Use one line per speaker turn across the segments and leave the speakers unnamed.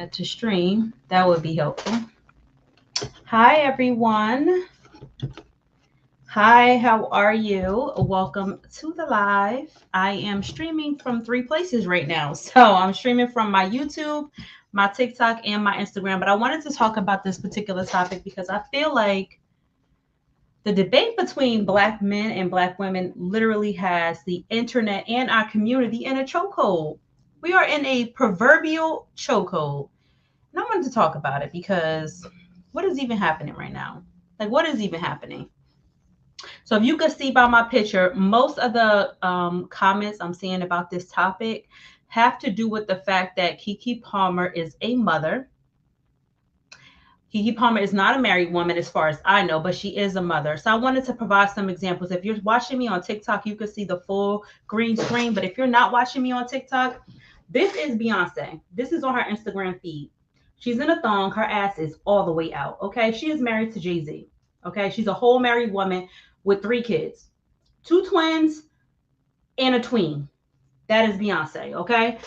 to stream, that would be helpful. Hi, everyone. Hi, how are you? Welcome to the live. I am streaming from three places right now. So I'm streaming from my YouTube, my TikTok, and my Instagram. But I wanted to talk about this particular topic because I feel like the debate between Black men and Black women literally has the internet and our community in a chokehold. We are in a proverbial chokehold. And I wanted to talk about it because what is even happening right now? Like, what is even happening? So, if you could see by my picture, most of the comments I'm seeing about this topic have to do with the fact that Keke Palmer is a mother. Keke Palmer is not a married woman, as far as I know, but she is a mother. So, I wanted to provide some examples. If you're watching me on TikTok, you can see the full green screen. But if you're not watching me on TikTok, this is Beyonce. This is on her Instagram feed. She's in a thong. Her ass is all the way out. Okay. She is married to Jay-Z. Okay. She's a whole married woman with three kids, two twins and a tween. That is Beyonce. Okay.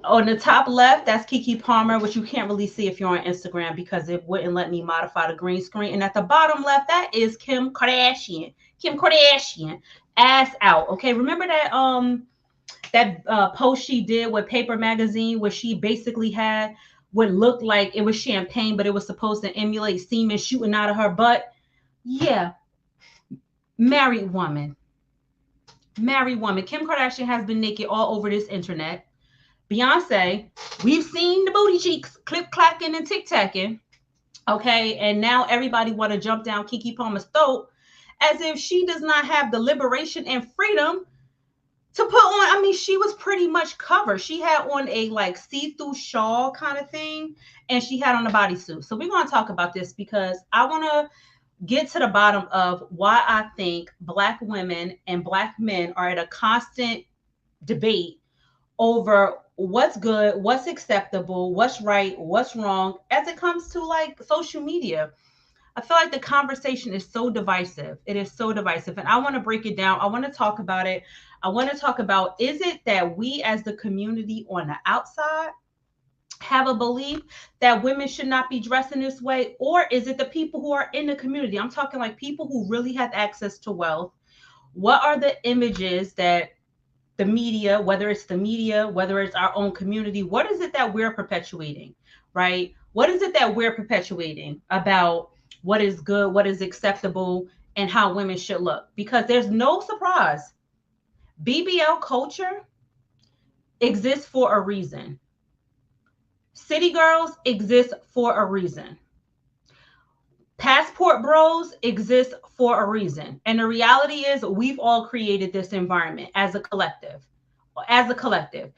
On the top left, that's Keke Palmer, which you can't really see if you're on Instagram because it wouldn't let me modify the green screen. And at the bottom left, that is Kim Kardashian. Kim Kardashian, ass out. Okay. Remember that post she did with Paper Magazine where she basically had what looked like it was champagne, but it was supposed to emulate semen shooting out of her butt. Yeah, married woman. Married woman. Kim Kardashian has been naked all over this internet. Beyonce, we've seen the booty cheeks clip clacking and tic tacking. Okay, and now everybody want to jump down Keke Palmer's throat as if she does not have the liberation and freedom to put on. I mean, she was pretty much covered. She had on a like see-through shawl kind of thing, and she had on a bodysuit. So we're going to talk about this because I want to get to the bottom of why I think Black women and Black men are at a constant debate over what's good, what's acceptable, what's right, what's wrong as it comes to like social media. I feel like the conversation is so divisive. It is so divisive. And I want to break it down. I want to talk about it. I want to talk about, is it that we as the community on the outside have a belief that women should not be dressed in this way? Or is it the people who are in the community? I'm talking like people who really have access to wealth. What are the images that the media, whether it's the media, whether it's our own community, what is it that we're perpetuating, right? What is it that we're perpetuating about what is good, what is acceptable, and how women should look? Because there's no surprise. BBL culture exists for a reason. City girls exist for a reason. Passport bros exist for a reason. And the reality is we've all created this environment as a collective. As a collective.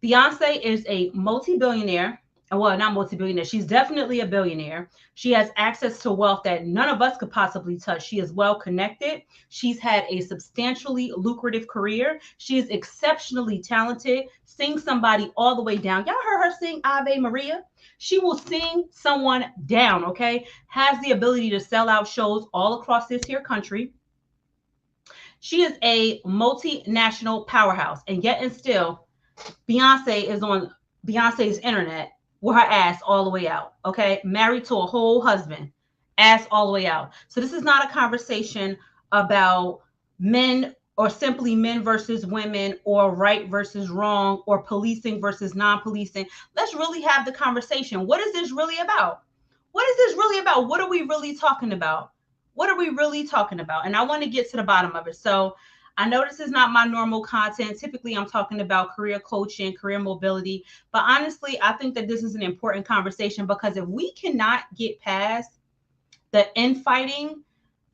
Beyonce is a multi-billionaire. Well, not multi-billionaire. She's definitely a billionaire. She has access to wealth that none of us could possibly touch. She is well connected. She's had a substantially lucrative career. She is exceptionally talented. Sing somebody all the way down. Y'all heard her sing Ave Maria? She will sing someone down, okay? Has the ability to sell out shows all across this here country. She is a multinational powerhouse, and yet and still, Beyonce is on Beyonce's internet with her ass all the way out. Okay. Married to a whole husband, ass all the way out. So this is not a conversation about men or simply men versus women or right versus wrong or policing versus non-policing. Let's really have the conversation. What is this really about? What is this really about? What are we really talking about? What are we really talking about? And I want to get to the bottom of it. So I know this is not my normal content. Typically, I'm talking about career coaching, career mobility. But honestly, I think that this is an important conversation because if we cannot get past the infighting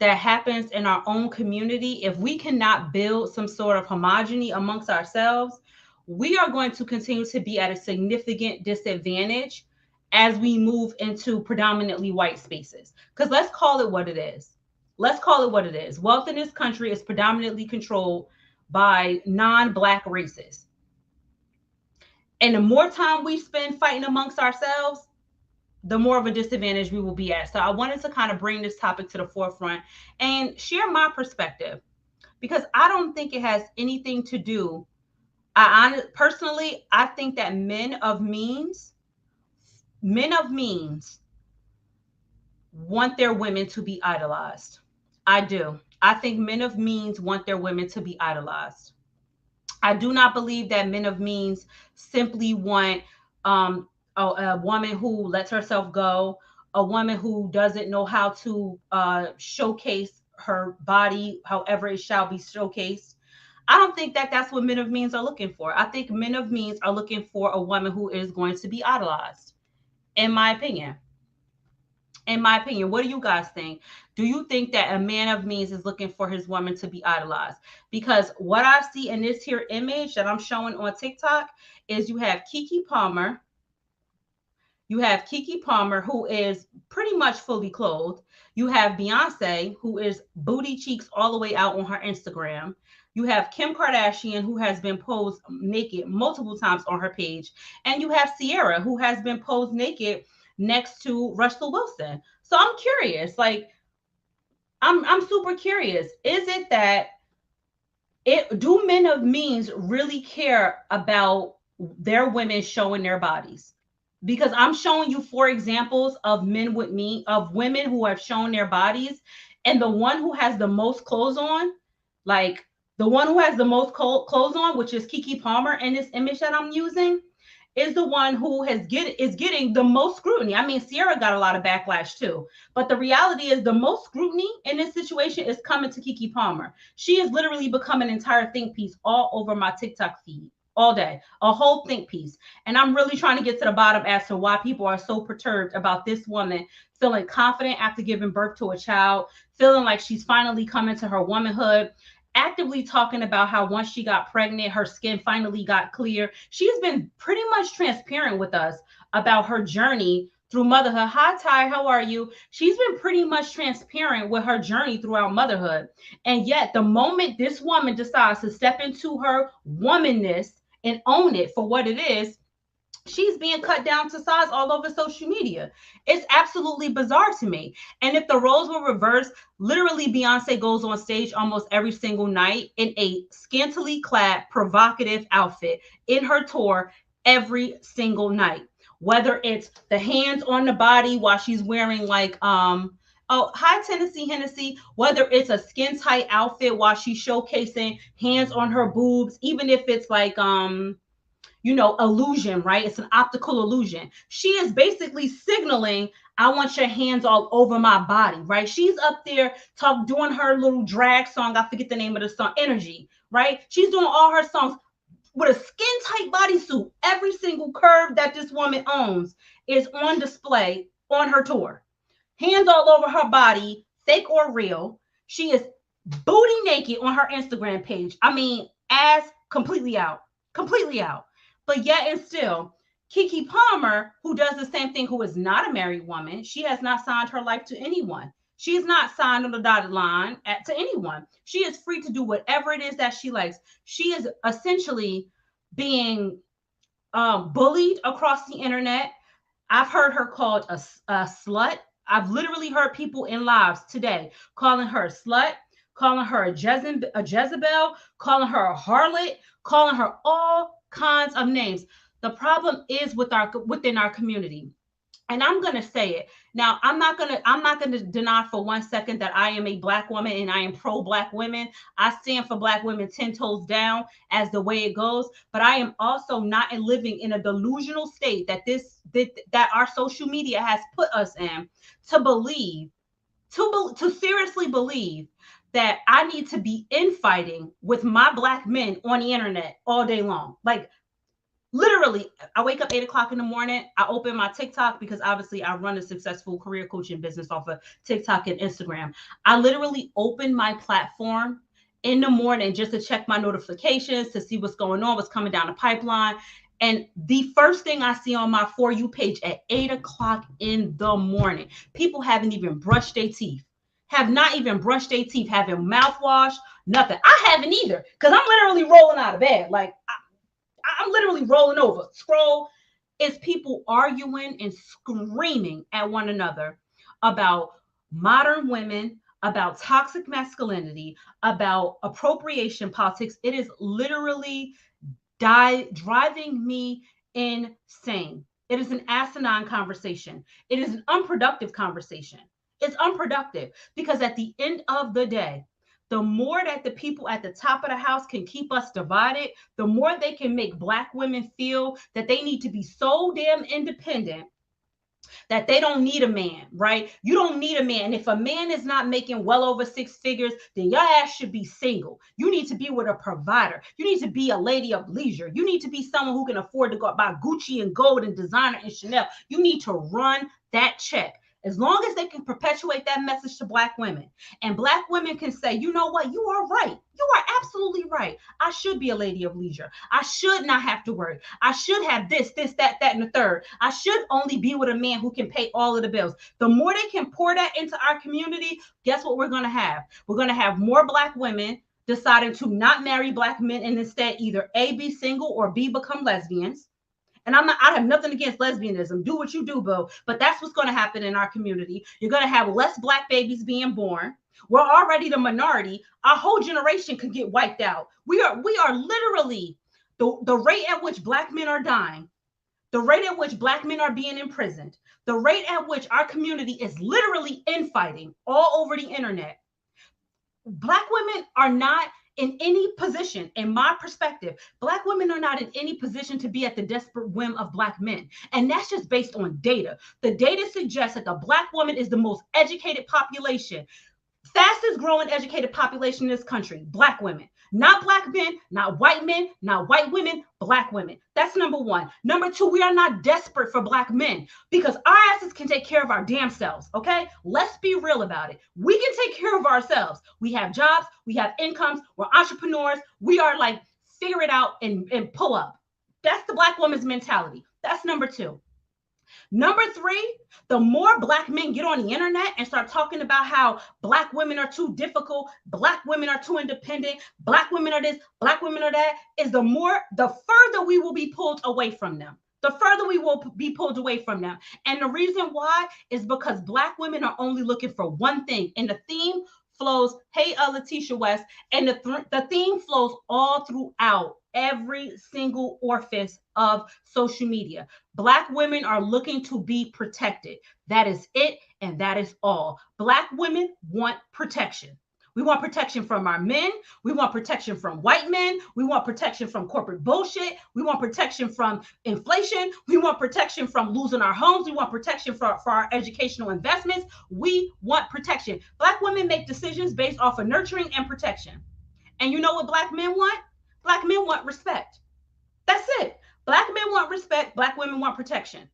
that happens in our own community, if we cannot build some sort of homogeny amongst ourselves, we are going to continue to be at a significant disadvantage as we move into predominantly white spaces. Because let's call it what it is. Let's call it what it is. Wealth in this country is predominantly controlled by non-Black races. And the more time we spend fighting amongst ourselves, the more of a disadvantage we will be at. So I wanted to kind of bring this topic to the forefront and share my perspective because I don't think it has anything to do. Personally, I think that men of means men of means want their women to be idolized. I do. I think men of means want their women to be idolized. I do not believe that men of means simply want um, a woman who lets herself go, a woman who doesn't know how to showcase her body, however it shall be showcased. I don't think that that's what men of means are looking for. I think men of means are looking for a woman who is going to be idolized, in my opinion. In my opinion, what do you guys think? Do you think that a man of means is looking for his woman to be idolized? Because what I see in this here image that I'm showing on TikTok is you have Keke Palmer, who is pretty much fully clothed. You have Beyonce, who is booty cheeks all the way out on her Instagram. You have Kim Kardashian, who has been posed naked multiple times on her page. And you have Sierra, who has been posed naked next to Russell Wilson. So I'm curious, like, I'm super curious. Is it that it do men of means really care about their women showing their bodies? Because I'm showing you four examples of men with me, of women who have shown their bodies, and the one who has the most clothes on, like the one who has the most clothes on, which is Keke Palmer in this image that I'm using, is the one who is getting the most scrutiny. I mean, Sierra got a lot of backlash too, but the reality is the most scrutiny in this situation is coming to Keke Palmer. She has literally become an entire think piece all over my TikTok feed all day, a whole think piece. And I'm really trying to get to the bottom as to why people are so perturbed about this woman feeling confident after giving birth to a child, feeling like she's finally coming to her womanhood, actively talking about how once she got pregnant, her skin finally got clear. She's been pretty much transparent with us about her journey through motherhood. Hi, Ty, how are you? She's been pretty much transparent with her journey throughout motherhood. And yet, the moment this woman decides to step into her womanness and own it for what it is, she's being cut down to size all over social media. It's absolutely bizarre to me. And if the roles were reversed, literally Beyonce goes on stage almost every single night in a scantily clad, provocative outfit in her tour every single night. Whether it's the hands on the body while she's wearing like oh, hi, Tennessee Hennessy. Whether it's a skin tight outfit while she's showcasing hands on her boobs, even if it's like illusion, right? It's an optical illusion. She is basically signaling, I want your hands all over my body, right? She's up there doing her little drag song. I forget the name of the song, Energy, right? She's doing all her songs with a skin tight bodysuit. Every single curve that this woman owns is on display on her tour. Hands all over her body, fake or real. She is booty naked on her Instagram page. I mean, ass completely out, completely out. But yet and still, Keke Palmer, who does the same thing, who is not a married woman, she has not signed her life to anyone. She is not signed on the dotted line to anyone. She is free to do whatever it is that she likes. She is essentially being bullied across the internet. I've heard her called a slut. I've literally heard people in lives today calling her a slut, calling her a Jezebel, calling her a harlot, calling her all kinds of names. The problem is within our community. And I'm going to say it. Now, I'm not going to deny for 1 second that I am a black woman and I am pro black women. I stand for black women 10 toes down as the way it goes, but I am also not living in a delusional state that our social media has put us in to believe to seriously believe that I need to be infighting with my black men on the internet all day long. Like, literally, I wake up 8 o'clock in the morning. I open my TikTok because obviously I run a successful career coaching business off of TikTok and Instagram. I literally open my platform in the morning just to check my notifications, to see what's going on, what's coming down the pipeline. And the first thing I see on my For You page at 8 o'clock in the morning, people haven't even brushed their teeth, have not even brushed their teeth, having mouthwash, nothing. I haven't either, because I'm literally rolling out of bed. Like, I'm literally rolling over. Scroll. It's people arguing and screaming at one another about modern women, about toxic masculinity, about appropriation politics. It is literally driving me insane. It is an asinine conversation. It is an unproductive conversation. It's unproductive because at the end of the day, the more that the people at the top of the house can keep us divided, the more they can make Black women feel that they need to be so damn independent that they don't need a man, right? You don't need a man. If a man is not making well over six figures, then your ass should be single. You need to be with a provider. You need to be a lady of leisure. You need to be someone who can afford to go buy Gucci and gold and designer and Chanel. You need to run that check. As long as they can perpetuate that message to Black women, and Black women can say, you know what, you are right. You are absolutely right. I should be a lady of leisure. I should not have to work. I should have this, that, and the third. I should only be with a man who can pay all of the bills. The more they can pour that into our community, guess what we're going to have? We're going to have more Black women deciding to not marry Black men and instead either A, be single, or B, become lesbians. And I have nothing against lesbianism. Do what you do, boo. But that's what's going to happen in our community. You're going to have less Black babies being born. We're already the minority. Our whole generation could get wiped out. We are literally the rate at which Black men are dying, the rate at which Black men are being imprisoned, the rate at which our community is literally infighting all over the internet. Black women are not in any position, in my perspective, Black women are not in any position to be at the desperate whim of Black men. And that's just based on data. The data suggests that the Black woman is the most educated population, fastest growing educated population in this country, Black women. Not Black men, not white men, not white women, Black women. That's number one. Number two, we are not desperate for Black men because our asses can take care of our damn selves, okay? Let's be real about it. We can take care of ourselves. We have jobs, we have incomes, we're entrepreneurs. We are like, figure it out and pull up. That's the Black woman's mentality. That's number two. Number three, the more Black men get on the internet and start talking about how Black women are too difficult, Black women are too independent, Black women are this, Black women are that, is the further we will be pulled away from them. The further we will be pulled away from them. And the reason why is because Black women are only looking for one thing. And the theme flows, hey, Letitia West, and the theme flows all throughout every single orifice of social media. Black women are looking to be protected. That is it, and that is all. Black women want protection. We want protection from our men. We want protection from white men. We want protection from corporate bullshit. We want protection from inflation. We want protection from losing our homes. We want protection for our educational investments. We want protection. Black women make decisions based off of nurturing and protection. And you know what Black men want? Black men want respect. That's it. Black men want respect. Black women want protection.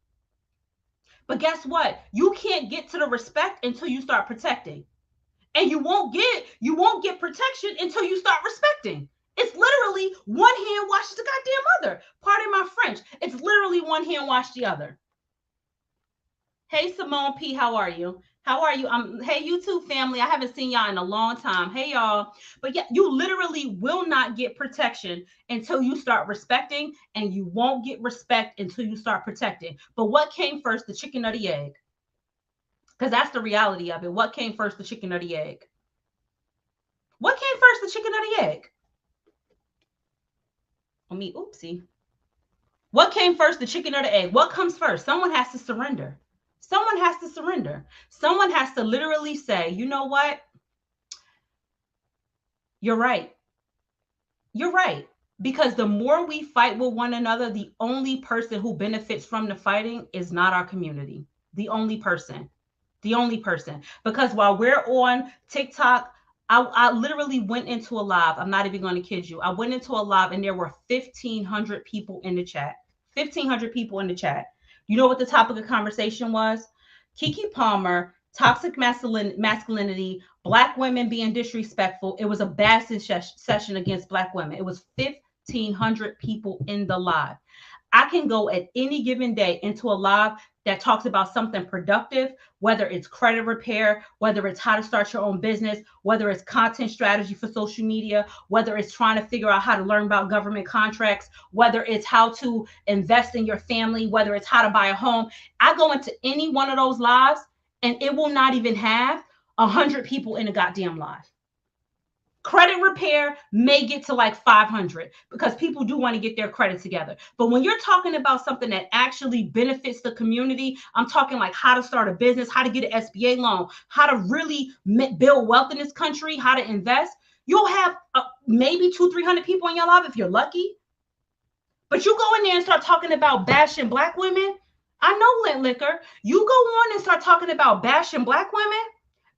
But guess what? You can't get to the respect until you start protecting. And you won't get protection until you start respecting. It's literally one hand washes the goddamn other. Pardon my French. It's literally one hand wash the other. Hey, Simone P, how are you? How are you? Hey, YouTube family. I haven't seen y'all in a long time. Hey, y'all. But yeah, you literally will not get protection until you start respecting, and you won't get respect until you start protecting. But what came first, the chicken or the egg? Because that's the reality of it. What came first, the chicken or the egg? What came first, the chicken or the egg? Oopsie. What came first, the chicken or the egg? What comes first? Someone has to surrender. Someone has to surrender. Someone has to literally say, you know what? You're right. You're right. Because the more we fight with one another, the only person who benefits from the fighting is not our community. The only person. The only person. Because while we're on TikTok, I literally went into a live. I'm not even going to kid you. I went into a live and there were 1,500 people in the chat. 1,500 people in the chat. You know what the topic of conversation was? Keke Palmer, toxic masculinity, Black women being disrespectful. It was a bashing session against Black women. It was 1,500 people in the live. I can go at any given day into a live that talks about something productive, whether it's credit repair, whether it's how to start your own business, whether it's content strategy for social media, whether it's trying to figure out how to learn about government contracts, whether it's how to invest in your family, whether it's how to buy a home. I go into any one of those lives and it will not even have 100 people in a goddamn live. Credit repair may get to like 500 because people do want to get their credit together. But when you're talking about something that actually benefits the community, I'm talking like how to start a business, how to get an SBA loan, how to really build wealth in this country, how to invest. You'll have maybe 200-300 people in your life if you're lucky. But you go in there and start talking about bashing black women. I know Lint Liquor. You go on and start talking about bashing black women,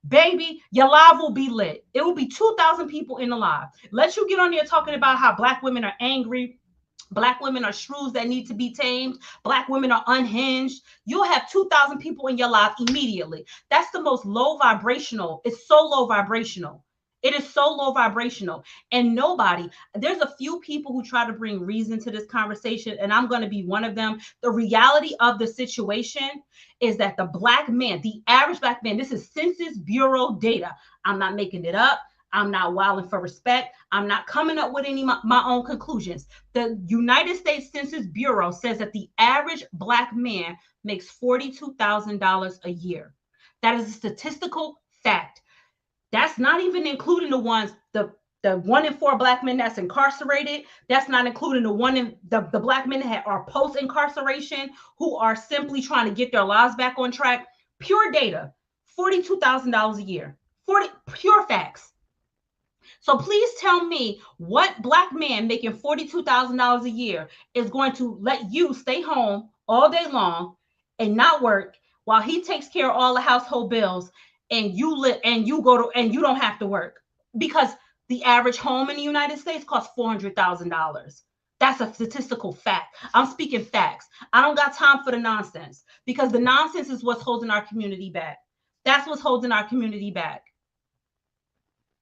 baby, your live will be lit. It will be 2,000 people in the live. Let you get on there talking about how black women are angry. Black women are shrews that need to be tamed. Black women are unhinged. You'll have 2,000 people in your life immediately. That's the most low vibrational. It's so low vibrational. It is so low vibrational. And there's a few people who try to bring reason to this conversation, and I'm going to be one of them. The reality of the situation is that the black man, the average black man, this is Census Bureau data. I'm not making it up. I'm not wilding for respect. I'm not coming up with any my own conclusions. The United States Census Bureau says that the average black man makes $42,000 a year. That is a statistical fact. That's not even including the 1 in 4 black men that's incarcerated. That's not including the black men that are post incarceration who are simply trying to get their lives back on track. Pure data, $42,000 a year. Pure facts. So please tell me what black man making $42,000 a year is going to let you stay home all day long and not work while he takes care of all the household bills and you don't have to work, because the average home in the United States costs $400,000. That's a statistical fact. I'm speaking facts. I don't got time for the nonsense, because the nonsense is what's holding our community back. That's what's holding our community back.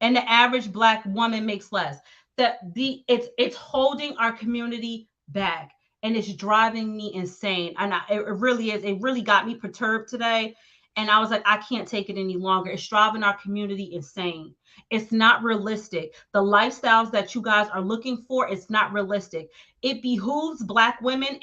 And the average black woman makes less. It's holding our community back, and it's driving me insane. And it really is. It really got me perturbed today. And I was like, I can't take it any longer. It's driving our community insane. It's not realistic. The lifestyles that you guys are looking for, it's not realistic. It behooves black women,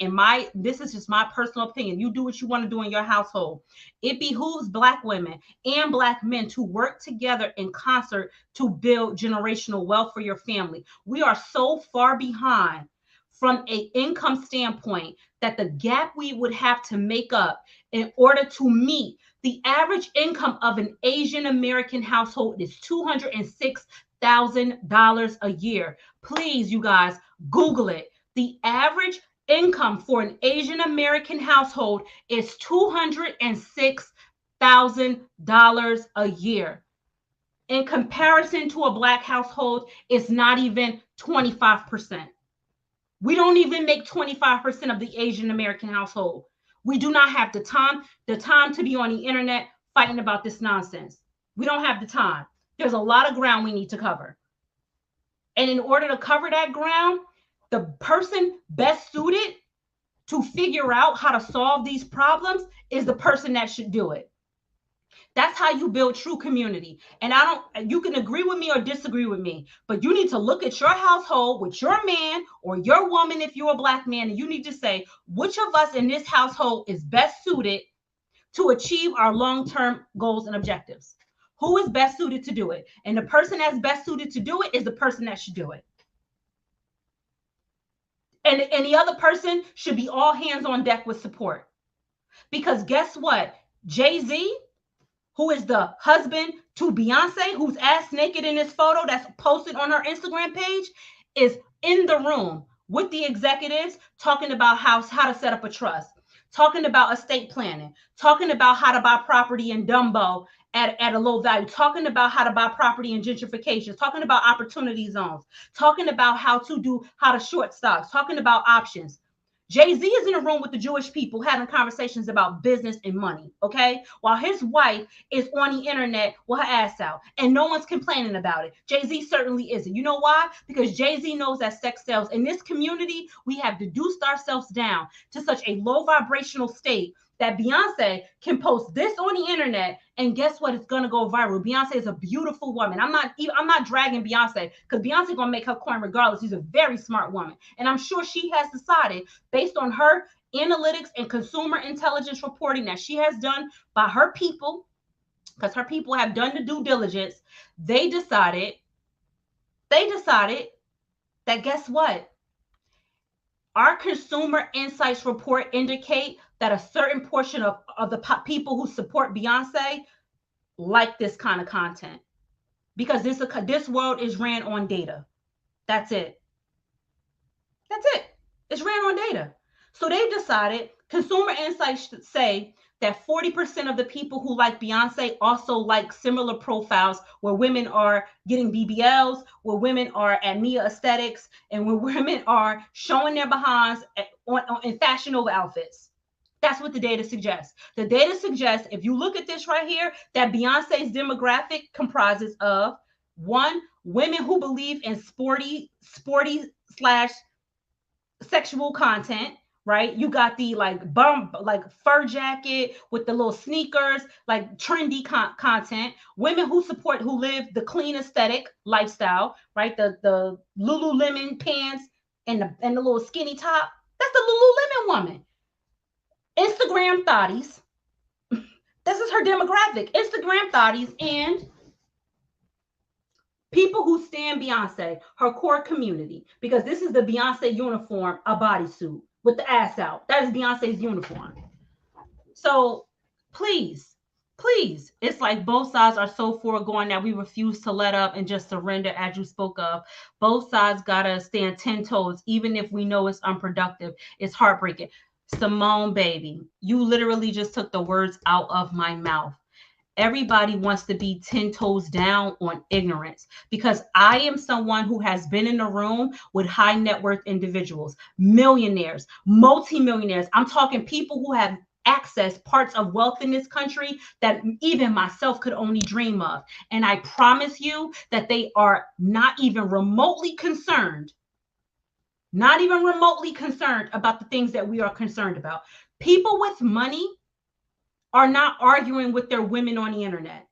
this is just my personal opinion. You do what you want to do in your household. It behooves black women and black men to work together in concert to build generational wealth for your family. We are so far behind from an income standpoint that the gap we would have to make up in order to meet the average income of an Asian American household is $206,000 a year. Please, you guys, Google it. The average income for an Asian American household is $206,000 a year. In comparison to a black household, it's not even 25%. We don't even make 25% of the Asian American household. We do not have the time to be on the internet fighting about this nonsense. We don't have the time. There's a lot of ground we need to cover. And in order to cover that ground, the person best suited to figure out how to solve these problems is the person that should do it. That's how you build true community. And you can agree with me or disagree with me, but you need to look at your household with your man or your woman if you're a black man, and you need to say, which of us in this household is best suited to achieve our long-term goals and objectives? Who is best suited to do it? And the person that's best suited to do it is the person that should do it. And the other person should be all hands on deck with support. Because guess what? Jay-Z, who is the husband to Beyonce, who's ass naked in this photo that's posted on her Instagram page, is in the room with the executives talking about how to set up a trust, talking about estate planning, talking about how to buy property in Dumbo at a low value, talking about how to buy property in gentrification, talking about opportunity zones, talking about how to short stocks, talking about options. Jay-Z is in a room with the Jewish people having conversations about business and money, okay? While his wife is on the internet with her ass out, and no one's complaining about it. Jay-Z certainly isn't. You know why? Because Jay-Z knows that sex sells. In this community, we have deduced ourselves down to such a low vibrational state that Beyonce can post this on the internet, and guess what? It's gonna go viral. Beyonce is a beautiful woman. I'm not dragging Beyonce, because Beyonce gonna make her coin regardless. She's a very smart woman, and I'm sure she has decided, based on her analytics and consumer intelligence reporting that she has done by her people, because her people have done the due diligence, they decided They decided that, guess what? Our consumer insights report indicate that a certain portion of the people who support Beyonce like this kind of content, because this world is ran on data. That's it. That's it. It's ran on data. So they decided, consumer insights say that 40% of the people who like Beyonce also like similar profiles where women are getting BBLs, where women are at Mia aesthetics, and where women are showing their behinds in fashion over outfits. That's what the data suggests. The data suggests, if you look at this right here, that Beyonce's demographic comprises of one, women who believe in sporty slash sexual content, right? You got the like fur jacket with the little sneakers, like trendy content. Women who live the clean aesthetic lifestyle, right? The Lululemon pants and the little skinny top. That's the Lululemon woman. Instagram thotties. This is her demographic. Instagram thotties and people who stand Beyonce, her core community, because this is the Beyonce uniform, a bodysuit with the ass out. That is Beyonce's uniform. So please, please, it's like both sides are so foregoing that we refuse to let up and just surrender, as you spoke of. Both sides gotta stand 10 toes, even if we know it's unproductive. It's heartbreaking. Simone, baby, you literally just took the words out of my mouth. Everybody wants to be 10 toes down on ignorance, because I am someone who has been in a room with high net worth individuals, millionaires, multimillionaires. I'm talking people who have access parts of wealth in this country that even myself could only dream of. And I promise you that they are not even remotely concerned, not even remotely concerned about the things that we are concerned about. People with money are not arguing with their women on the internet.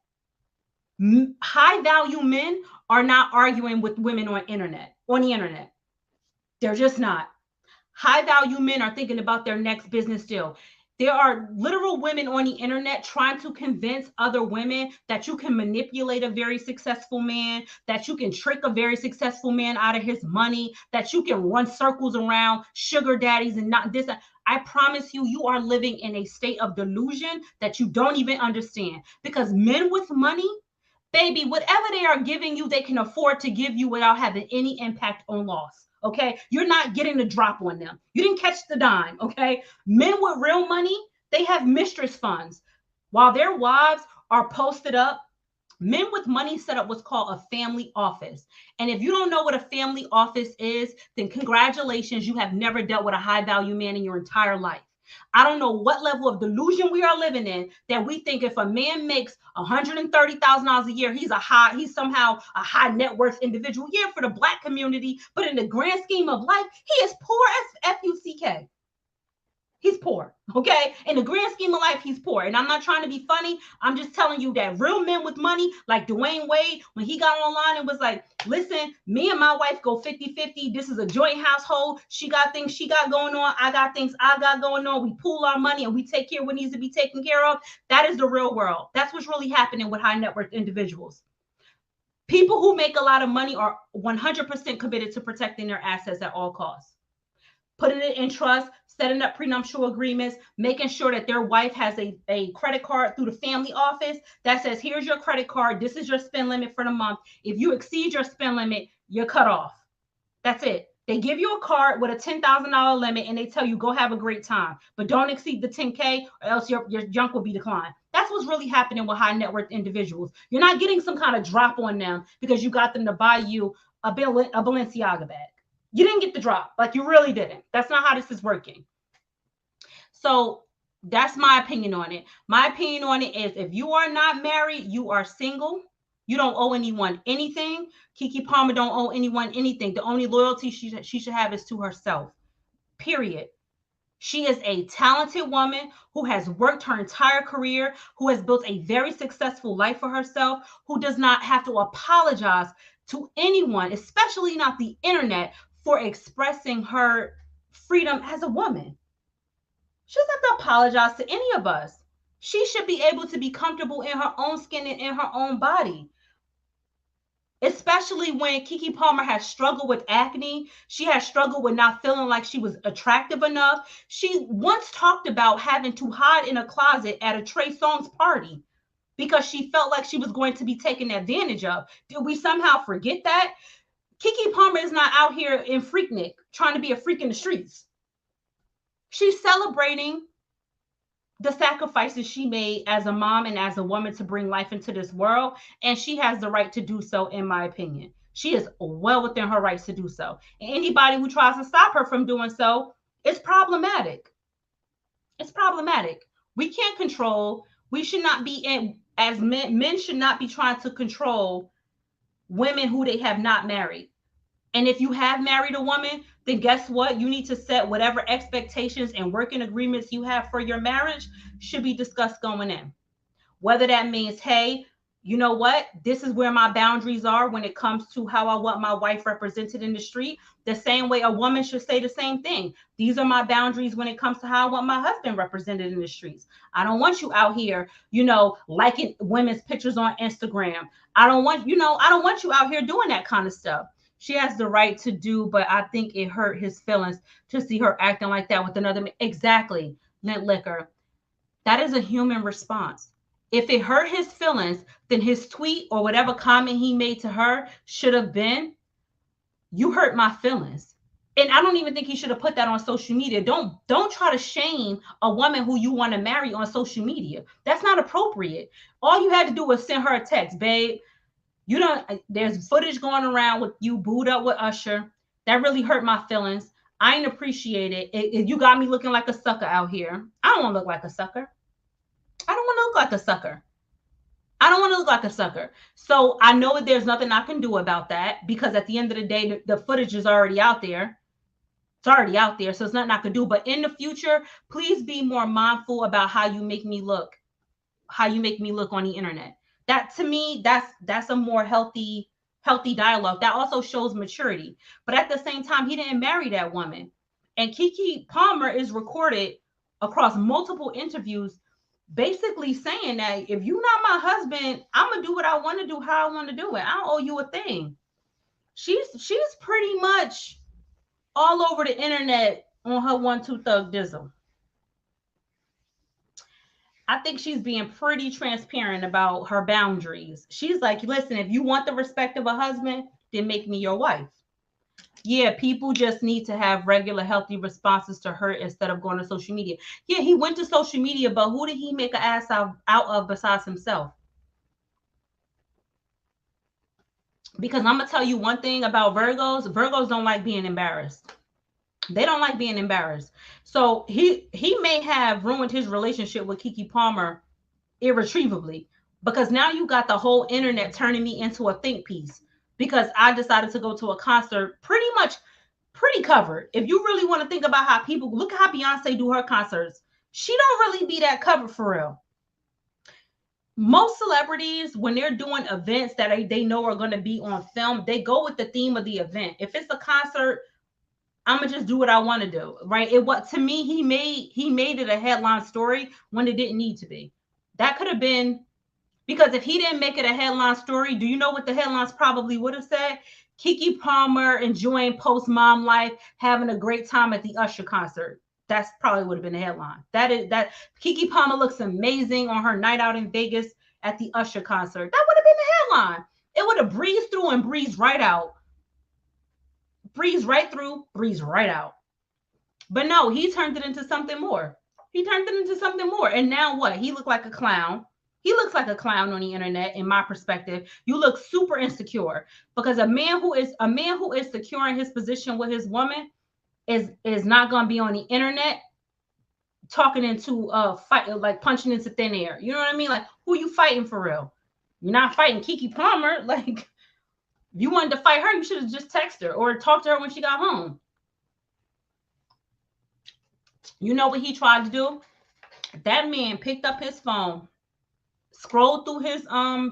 High value men are not arguing with women on the internet. They're just not. High value men are thinking about their next business deal. There are literal women on the internet trying to convince other women that you can manipulate a very successful man, that you can trick a very successful man out of his money, that you can run circles around sugar daddies and not this. I promise you, you are living in a state of delusion that you don't even understand, because men with money, baby, whatever they are giving you, they can afford to give you without having any impact on loss. Okay, you're not getting the drop on them. You didn't catch the dime. Okay, men with real money, they have mistress funds. While their wives are posted up, men with money set up what's called a family office. And if you don't know what a family office is, then congratulations, you have never dealt with a high value man in your entire life. I don't know what level of delusion we are living in that we think if a man makes $130,000 a year, he's somehow a high net worth individual. Yeah, for the Black community, but in the grand scheme of life, he is poor as FUCK. He's poor, okay? In the grand scheme of life, he's poor. And I'm not trying to be funny. I'm just telling you that real men with money, like Dwayne Wade, when he got online and was like, listen, me and my wife go 50-50. This is a joint household. She got things she got going on. I got things I got going on. We pool our money and we take care of what needs to be taken care of. That is the real world. That's what's really happening with high net worth individuals. People who make a lot of money are 100% committed to protecting their assets at all costs, putting it in trust, setting up prenuptial agreements, making sure that their wife has a credit card through the family office that says, here's your credit card. This is your spend limit for the month. If you exceed your spend limit, you're cut off. That's it. They give you a card with a $10,000 limit and they tell you, go have a great time, but don't exceed the 10K or else your junk will be declined. That's what's really happening with high net worth individuals. You're not getting some kind of drop on them because you got them to buy you a Balenciaga bag. You didn't get the drop. Like, you really didn't. That's not how this is working. So that's my opinion on it. My opinion on it is, if you are not married, you are single. You don't owe anyone anything. Keke Palmer don't owe anyone anything. The only loyalty she should have is to herself. Period. She is a talented woman who has worked her entire career, who has built a very successful life for herself, who does not have to apologize to anyone, especially not the internet, for expressing her freedom as a woman. She doesn't have to apologize to any of us. She should be able to be comfortable in her own skin and in her own body. especially when Keke Palmer has struggled with acne. She has struggled with not feeling like she was attractive enough. She once talked about having to hide in a closet at a Trey Songz party because she felt like she was going to be taken advantage of. Did we somehow forget that? Keke Palmer is not out here in Freaknik trying to be a freak in the streets. She's celebrating the sacrifices she made as a mom and as a woman to bring life into this world, and she has the right to do so, in my opinion. She is well within her rights to do so. And anybody who tries to stop her from doing so is problematic. It's problematic. We can't control, we should not be in, as men should not be trying to control women who they have not married. And if you have married a woman, then guess what? You need to set whatever expectations and working agreements you have for your marriage should be discussed going in. Whether that means, hey, you know what? This is where my boundaries are when it comes to how I want my wife represented in the street. The same way a woman should say the same thing. These are my boundaries when it comes to how I want my husband represented in the streets. I don't want you out here, liking women's pictures on Instagram. I don't want you out here doing that kind of stuff. She has the right to do, but I think it hurt his feelings to see her acting like that with another man. Exactly, Lint Liquor. That is a human response. If it hurt his feelings, then his tweet or whatever comment he made to her should have been, you hurt my feelings. And I don't even think he should have put that on social media. Don't try to shame a woman who you want to marry on social media. That's not appropriate. All you had to do was send her a text, babe. There's footage going around with you booed up with Usher. That really hurt my feelings. I ain't appreciate it. You got me looking like a sucker out here. I don't want to look like a sucker. I don't want to look like a sucker. I don't want to look like a sucker. So I know that there's nothing I can do about that because at the end of the day, the footage is already out there. It's already out there. So it's nothing I can do. But in the future, please be more mindful about how you make me look on the internet. That to me, that's a more healthy dialogue. That also shows maturity. But at the same time, he didn't marry that woman. And Keke Palmer is recorded across multiple interviews basically saying that if you're not my husband, I'm gonna do what I want to do, how I want to do it. I don't owe you a thing. She's pretty much all over the internet on her 1-2 thug dizzle. I think she's being pretty transparent about her boundaries. She's like, listen, if you want the respect of a husband, then make me your wife. Yeah, people just need to have regular, healthy responses to her instead of going to social media. Yeah, he went to social media, but who did he make an ass out of besides himself? Because I'm going to tell you one thing about Virgos. Virgos don't like being embarrassed. They don't like being embarrassed. So he may have ruined his relationship with Keke Palmer irretrievably because now you got the whole internet turning me into a think piece because I decided to go to a concert pretty covered. If you really want to think about how people look at how Beyonce do her concerts, she don't really be that covered for real. Most celebrities, when they're doing events that they know are going to be on film, they go with the theme of the event. If it's a concert, I'm gonna just do what I want to do, right? To me, he made it a headline story when it didn't need to be. That could have been because if he didn't make it a headline story, do you know what the headlines probably would have said? Keke Palmer enjoying post mom life, having a great time at the Usher concert. That's probably would have been the headline. That Keke Palmer looks amazing on her night out in Vegas at the Usher concert. That would have been the headline. It would have breezed through and breezed right out. Breeze right through, breeze right out. But no, he turned it into something more. And now what? He looked like a clown. He looks like a clown on the internet, in my perspective. You look super insecure because a man who is secure in his position with his woman is not gonna be on the internet talking into fight, like punching into thin air. You know what I mean? Like, who you fighting for real? You're not fighting Keke Palmer. Like, if you wanted to fight her, you should have just texted her or talked to her when she got home. You know what he tried to do? That man picked up his phone, scrolled through his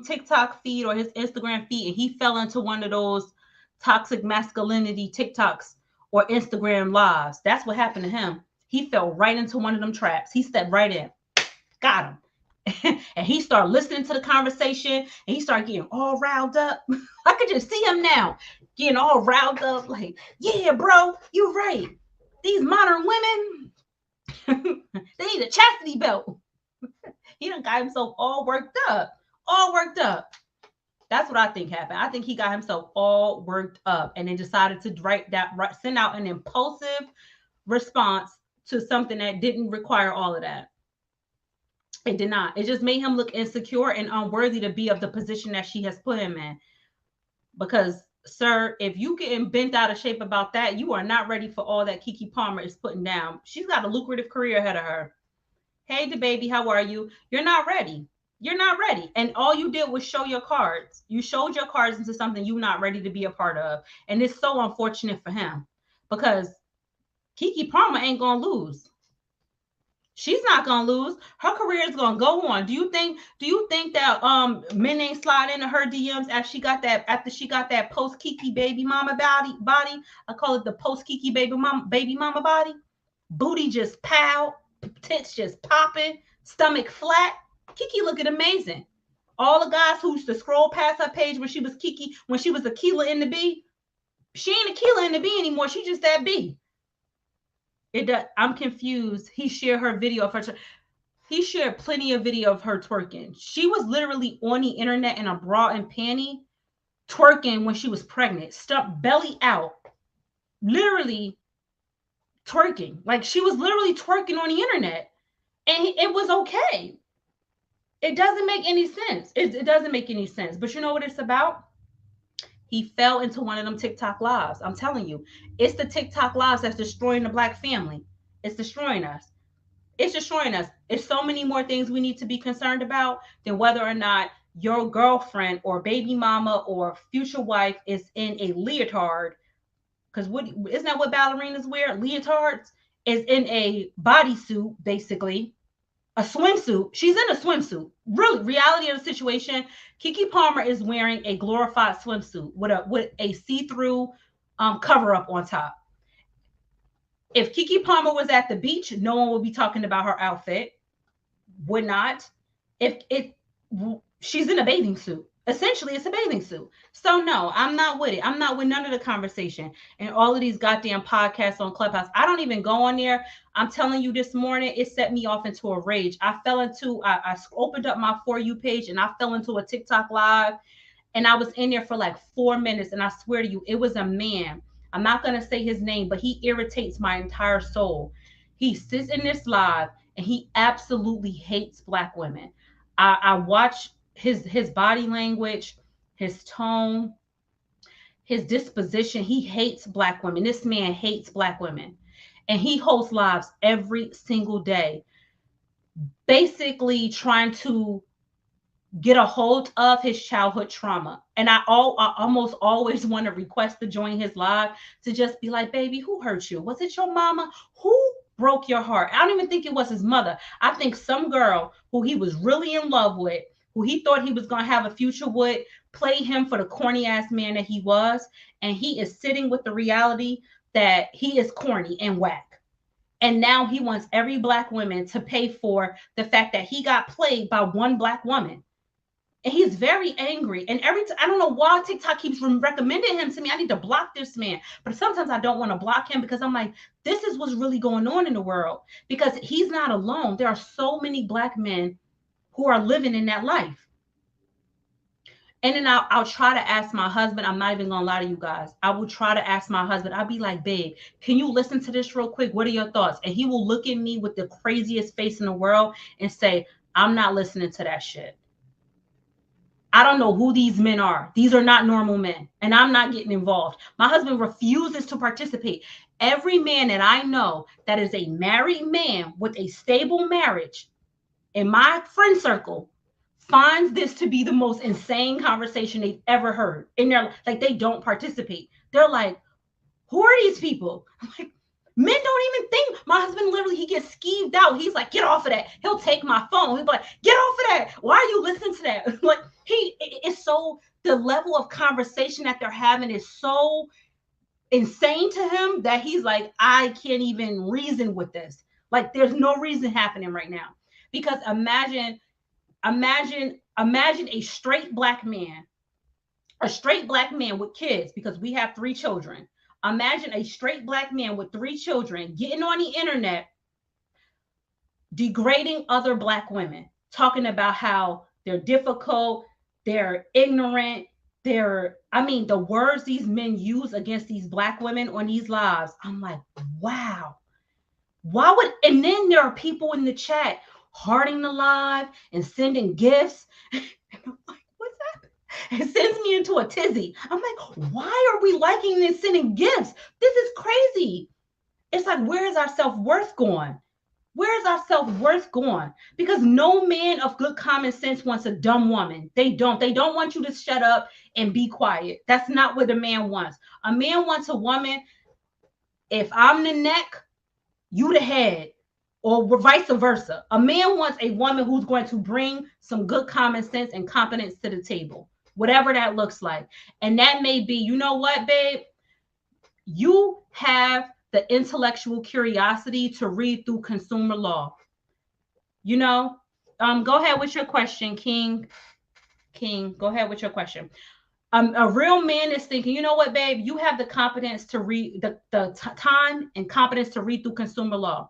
TikTok feed or his Instagram feed, and he fell into one of those toxic masculinity TikToks or Instagram lives. That's what happened to him. He fell right into one of them traps. He stepped right in. Got him. And he started listening to the conversation and he started getting all riled up. I could just see him now getting all riled up, like, yeah, bro, you're right. These modern women, they need a chastity belt. He done got himself all worked up. All worked up. That's what I think happened. I think he got himself all worked up and then decided to send out an impulsive response to something that didn't require all of that. It did not. It just made him look insecure and unworthy to be of the position that she has put him in. Because, sir, if you getting bent out of shape about that, you are not ready for all that Keke Palmer is putting down. She's got a lucrative career ahead of her. Hey, the baby, how are you? You're not ready. You're not ready. And all you did was show your cards. You showed your cards into something you're not ready to be a part of. And it's so unfortunate for him because Keke Palmer ain't going to lose. She's not gonna lose. Her career is gonna go on. Do you think that men ain't slide into her DMs after she got that post Keke baby mama body? I call it the post Keke baby mama body. Booty just pow, tits just popping, stomach flat. Keke looking amazing. All the guys who used to scroll past her page when she was Keke, when she was Aquila in the B, she ain't Aquila in the B anymore. She just that B. It does. I'm confused. He shared her video of her. He shared plenty of video of her twerking. She was literally on the internet in a bra and panty, twerking when she was pregnant, stuck belly out, literally twerking. Like she was literally twerking on the internet, and it was okay. It doesn't make any sense. It doesn't make any sense. But you know what it's about? He fell into one of them TikTok lives. I'm telling you, it's the TikTok lives that's destroying the black family. It's destroying us. It's destroying us. It's so many more things we need to be concerned about than whether or not your girlfriend or baby mama or future wife is in a leotard. Because what isn't that what ballerinas wear? Leotards is in a bodysuit, basically, a swimsuit. She's in a swimsuit. Really, reality of the situation. Keke Palmer is wearing a glorified swimsuit with a see-through cover up on top. If Keke Palmer was at the beach, no one would be talking about her outfit. Would not. If she's in a bathing suit. Essentially, it's a bathing suit. So no, I'm not with it. I'm not with none of the conversation and all of these goddamn podcasts on Clubhouse. I don't even go on there. I'm telling you, this morning it set me off into a rage. I opened up my For You page and I fell into a TikTok live, and I was in there for like 4 minutes, and I swear to you, it was a man. I'm not going to say his name, but he irritates my entire soul. He sits in this live and he absolutely hates black women. I watch his body language, his tone, his disposition. He hates black women. This man hates black women. And he hosts lives every single day, basically trying to get a hold of his childhood trauma. And I almost always want to request to join his live to just be like, baby, who hurt you? Was it your mama? Who broke your heart? I don't even think it was his mother. I think some girl who he was really in love with, who he thought he was going to have a future with, played him for the corny ass man that he was. And he is sitting with the reality that he is corny and whack. And now he wants every black woman to pay for the fact that he got played by one black woman. And he's very angry. And every time, I don't know why TikTok keeps recommending him to me. I need to block this man. But sometimes I don't want to block him because I'm like, this is what's really going on in the world. Because he's not alone. There are so many black men who are living in that life. And then I'll try to ask my husband. I'm not even going to lie to you guys. I will try to ask my husband. I'll be like, babe, can you listen to this real quick? What are your thoughts? And he will look at me with the craziest face in the world and say, I'm not listening to that shit. I don't know who these men are. These are not normal men, and I'm not getting involved. My husband refuses to participate. Every man that I know that is a married man with a stable marriage in my friend circle finds this to be the most insane conversation they've ever heard. And they're like, they don't participate. They're like, who are these people? I'm like, men don't even think. My husband literally, he gets skeeved out. He's like, get off of that. He'll take my phone. He'll be like, get off of that. Why are you listening to that? Like, it's so, the level of conversation that they're having is so insane to him that he's like, I can't even reason with this. Like, there's no reason happening right now. Because imagine Imagine a straight black man, with kids, because we have 3 children. Imagine a straight black man with 3 children getting on the internet degrading other black women, talking about how they're difficult, they're ignorant, the words these men use against these black women on these lives. I'm like, wow. And then there are people in the chat hearting the live and sending gifts. And I'm like, what's happening? It sends me into a tizzy. I'm like, why are we liking this, sending gifts? This is crazy. It's like, where is our self-worth going? Where is our self-worth going? Because no man of good common sense wants a dumb woman. They don't. They don't want you to shut up and be quiet. That's not what a man wants. A man wants a woman, if I'm the neck, you the head, or vice versa. A man wants a woman who's going to bring some good common sense and competence to the table, whatever that looks like. And that may be, you know what, babe? You have the intellectual curiosity to read through consumer law. You know, go ahead with your question, King. Go ahead with your question. A real man is thinking, you know what, babe? You have the competence to read the time and competence to read through consumer law.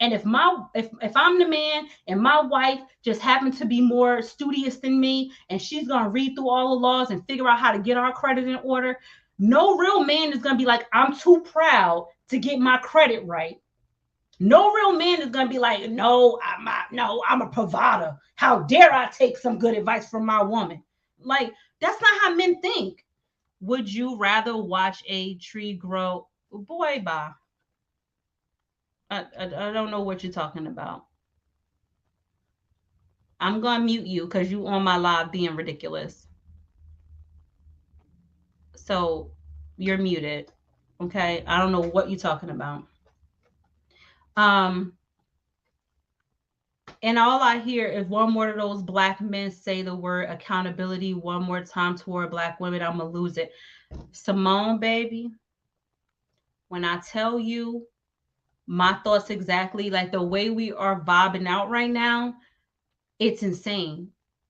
And if I'm the man and my wife just happens to be more studious than me, and she's gonna read through all the laws and figure out how to get our credit in order, no real man is gonna be like, I'm too proud to get my credit right. No real man is gonna be like, no, I'm a provider. How dare I take some good advice from my woman? Like, that's not how men think. Would you rather watch a tree grow? Boy, bye. I don't know what you're talking about. I'm gonna mute you because you on my live being ridiculous. So you're muted. Okay. I don't know what you're talking about. And all I hear is one more of those black men say the word accountability one more time toward black women, I'm gonna lose it. Simone, baby, when I tell you my thoughts exactly, like the way we are vibing out right now, it's insane.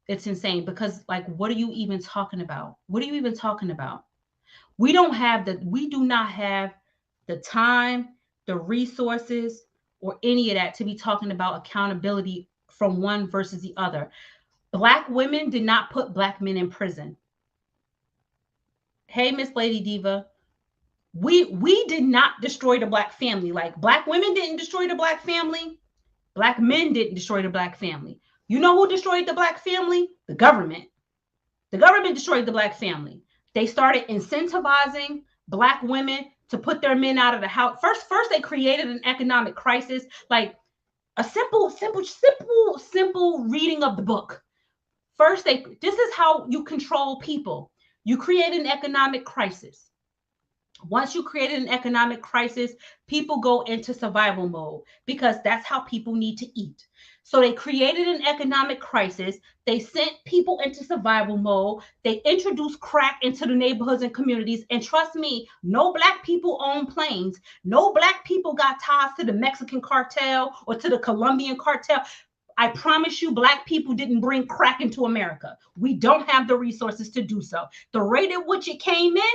It's insane because, like, what are you even talking about? What are you even talking about? We do not have the time, the resources, or any of that to be talking about accountability from one versus the other. Black women did not put black men in prison. Hey, Miss Lady Diva, we did not destroy the black family. Like, black women didn't destroy the black family. Black men didn't destroy the black family. You know who destroyed the black family? The government. The government destroyed the black family. They started incentivizing black women to put their men out of the house. First, they created an economic crisis, like a simple reading of the book. First, this is how you control people. You create an economic crisis. Once you created an economic crisis, people go into survival mode because that's how people need to eat. So they created an economic crisis. They sent people into survival mode. They introduced crack into the neighborhoods and communities. And trust me, no black people own planes. No black people got ties to the Mexican cartel or to the Colombian cartel. I promise you, black people didn't bring crack into America. We don't have the resources to do so. The rate at which it came in,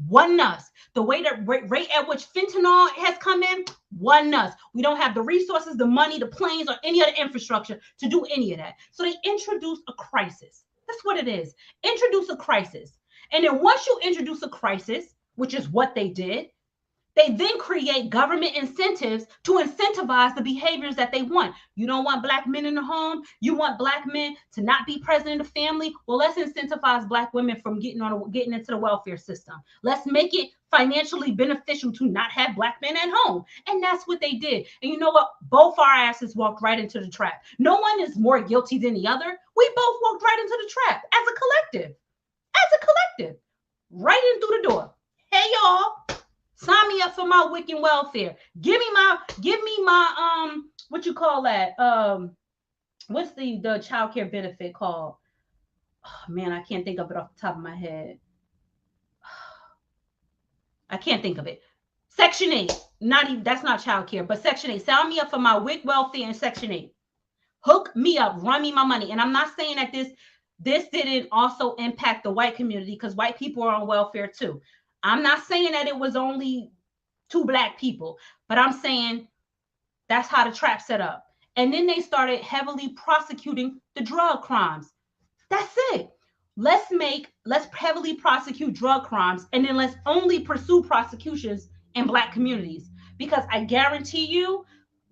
wasn't us. The rate at which fentanyl has come in, wasn't us. We don't have the resources, the money, the planes, or any other infrastructure to do any of that. So they introduced a crisis. That's what it is. Introduce a crisis. And then once you introduce a crisis, which is what they did, they then create government incentives to incentivize the behaviors that they want. You don't want black men in the home. You want black men to not be present in the family. Well, let's incentivize black women from getting into the welfare system. Let's make it financially beneficial to not have black men at home. And that's what they did. And you know what? Both our asses walked right into the trap. No one is more guilty than the other. We both walked right into the trap as a collective. Right in through the door. Hey, y'all. Sign me up for my wicked welfare. Give me my what you call that? What's the child care benefit called? Oh, man, I can't think of it off the top of my head. I can't think of it. Section 8. That's not child care, but Section 8. Sign me up for my WIC welfare in Section 8. Hook me up, run me my money. And I'm not saying that this didn't also impact the white community, because white people are on welfare too. I'm not saying that it was only two black people, but I'm saying that's how the trap set up. And then they started heavily prosecuting the drug crimes. That's it. Let's heavily prosecute drug crimes, and then let's only pursue prosecutions in black communities. Because I guarantee you,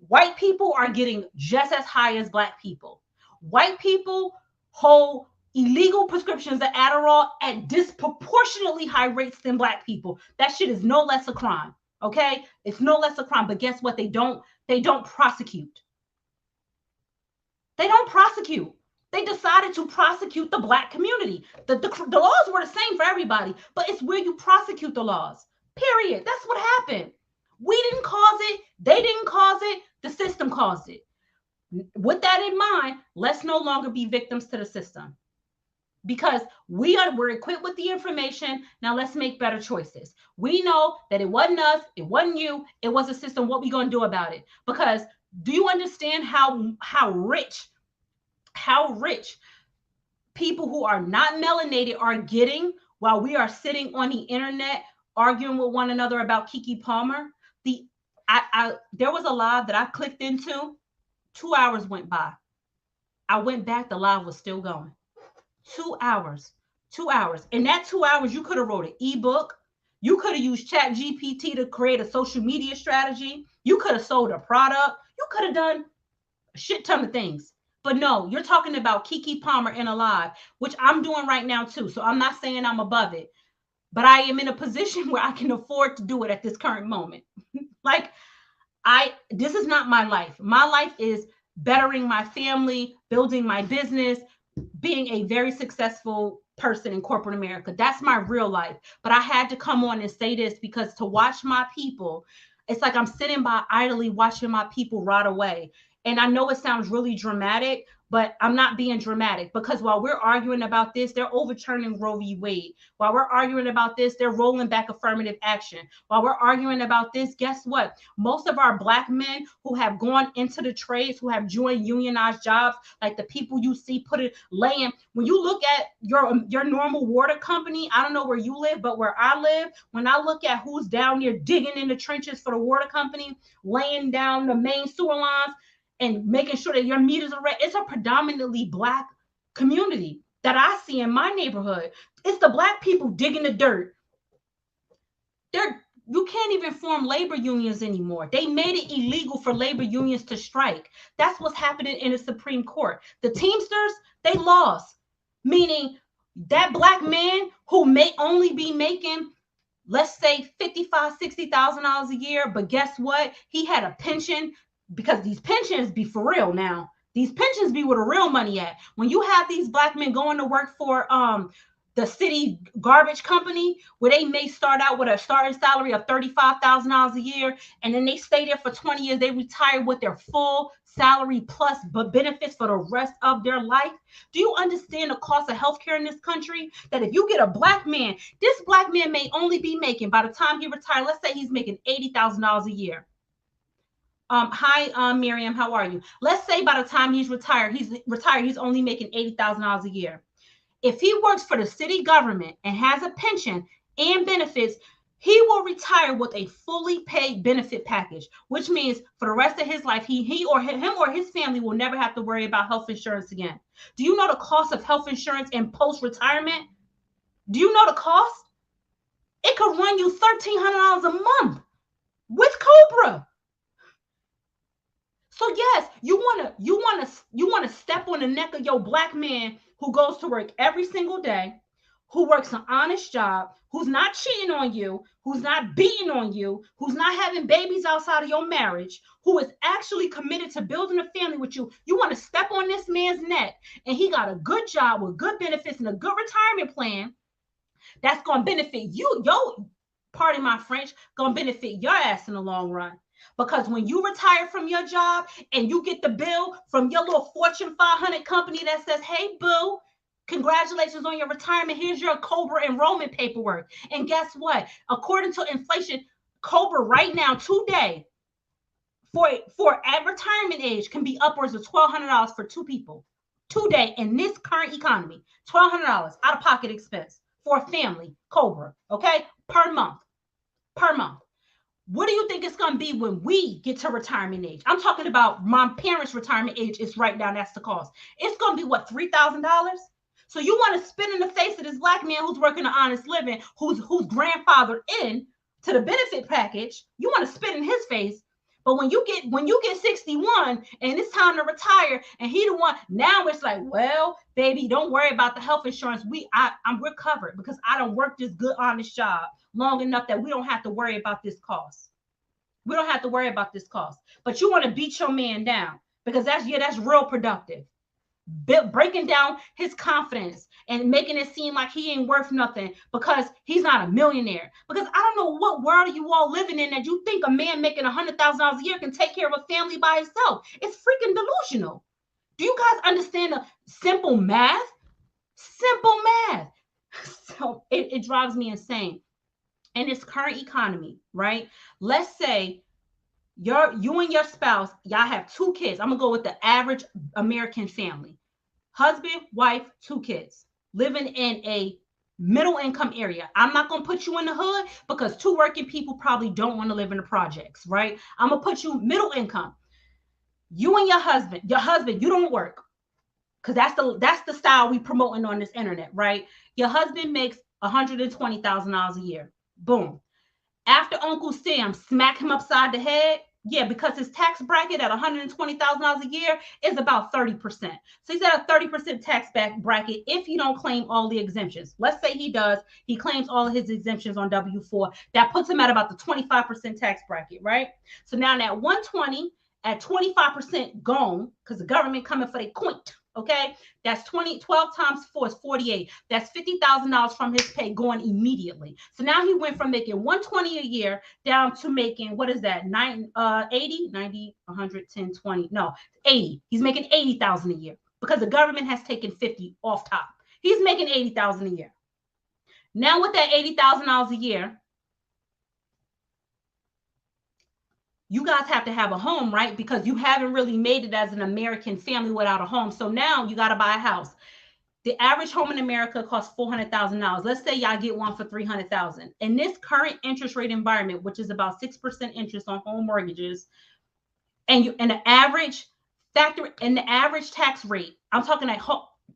white people are getting just as high as black people. White people hold illegal prescriptions of Adderall at disproportionately high rates than black people. That shit is no less a crime. Okay? It's no less a crime. But guess what? They don't prosecute. They don't prosecute. They decided to prosecute the black community. The laws were the same for everybody, but it's where you prosecute the laws. Period. That's what happened. We didn't cause it. They didn't cause it. The system caused it. With that in mind, let's no longer be victims to the system, because we're equipped with the information. Now let's make better choices. We know that it wasn't us, it wasn't you, it was a system. What we gonna do about it? Because do you understand how rich people who are not melanated are getting, while we are sitting on the internet arguing with one another about Keke Palmer? There was a live that I clicked into. 2 hours went by. I went back, the live was still going. 2 hours. 2 hours. In that 2 hours, you could have wrote an ebook. You could have used Chat GPT to create a social media strategy. You could have sold a product. You could have done a shit ton of things. But no, you're talking about Keke Palmer in a live, which I'm doing right now too. So I'm not saying I'm above it, but I am in a position where I can afford to do it at this current moment. Like, this is not my life. My life is bettering my family, building my business, being a very successful person in corporate America. That's my real life. But I had to come on and say this, because to watch my people, it's like I'm sitting by idly watching my people rot away. And I know it sounds really dramatic, but I'm not being dramatic, because while we're arguing about this, they're overturning Roe v. Wade. While we're arguing about this, they're rolling back affirmative action. While we're arguing about this, guess what? Most of our black men who have gone into the trades, who have joined unionized jobs, like the people you see put it laying. When you look at your normal water company, I don't know where you live, but where I live, when I look at who's down there digging in the trenches for the water company, laying down the main sewer lines, and making sure that your meters are right, it's a predominantly black community that I see in my neighborhood. It's the black people digging the dirt. You can't even form labor unions anymore. They made it illegal for labor unions to strike. That's what's happening in the Supreme Court. The Teamsters, they lost, meaning that black man who may only be making, let's say, $55,000, $60,000 a year, but guess what? He had a pension, because these pensions be for real now. These pensions be where the real money at. When you have these black men going to work for the city garbage company, where they may start out with a starting salary of $35,000 a year, and then they stay there for 20 years, they retire with their full salary plus benefits for the rest of their life. Do you understand the cost of healthcare in this country? That if you get a black man, this black man may only be making, by the time he retires, let's say he's making $80,000 a year. Hi, Miriam, how are you? Let's say by the time he's retired, he's only making $80,000 a year. If he works for the city government and has a pension and benefits, he will retire with a fully paid benefit package, which means for the rest of his life, him or his family will never have to worry about health insurance again. Do you know the cost of health insurance in post-retirement? Do you know the cost? It could run you $1,300 a month with Cobra. So yes, you wanna step on the neck of your black man who goes to work every single day, who works an honest job, who's not cheating on you, who's not beating on you, who's not having babies outside of your marriage, who is actually committed to building a family with you. You want to step on this man's neck, and he got a good job with good benefits and a good retirement plan that's gonna benefit you. Pardon my French, gonna benefit your ass in the long run. Because when you retire from your job and you get the bill from your little Fortune 500 company that says, hey, boo, congratulations on your retirement. Here's your Cobra enrollment paperwork. And guess what? According to inflation, Cobra right now, today, at retirement age can be upwards of $1,200 for two people today in this current economy. $1,200 out of pocket expense for a family, Cobra, okay, per month. Per month. What do you think it's going to be when we get to retirement age? I'm talking about my parents' retirement age is right now. That's the cost. It's going to be what, $3,000? So you want to spit in the face of this black man who's working an honest living, who's grandfathered in to the benefit package. You want to spit in his face. But when you get 61 and it's time to retire, and he the one, now it's like, well, baby, don't worry about the health insurance. We're covered because I don't work this good, honest job long enough that we don't have to worry about this cost. We don't have to worry about this cost. But you want to beat your man down because that's real productive. Breaking down his confidence and making it seem like he ain't worth nothing because he's not a millionaire. Because I don't know what world you all living in that you think a man making $100,000 a year can take care of a family by himself. It's freaking delusional. Do you guys understand the simple math? Simple math. So it drives me insane. In this current economy, right? Let's say you and your spouse, y'all have two kids. I'm gonna go with the average American family. Husband, wife, two kids, living in a middle income area. I'm not gonna put you in the hood because two working people probably don't want to live in the projects, right? I'm gonna put you middle income. You and your husband, you don't work. Because that's the style we promoting on this internet, right? Your husband makes $120,000 a year. Boom. After Uncle Sam smack him upside the head, yeah, because his tax bracket at $120,000 a year is about 30%. So he's at a 30% tax bracket if you don't claim all the exemptions. Let's say he does. He claims all of his exemptions on W-4. That puts him at about the 25% tax bracket, right? So now that 120 at 25% gone, because the government coming for their coin. Okay, that's 12 times 4 is 48. That's $50,000 from his pay going immediately. So now he went from making 120 a year down to making, what is that, 80, 90, 110, 20, no, 80. He's making 80,000 a year because the government has taken 50 off top. He's making 80,000 a year. Now with that $80,000 a year, you guys have to have a home, right? Because you haven't really made it as an American family without a home. So now you got to buy a house. The average home in America costs $400,000. Let's say y'all get one for $300,000. In this current interest rate environment, which is about 6% interest on home mortgages, and the average tax rate, I'm talking like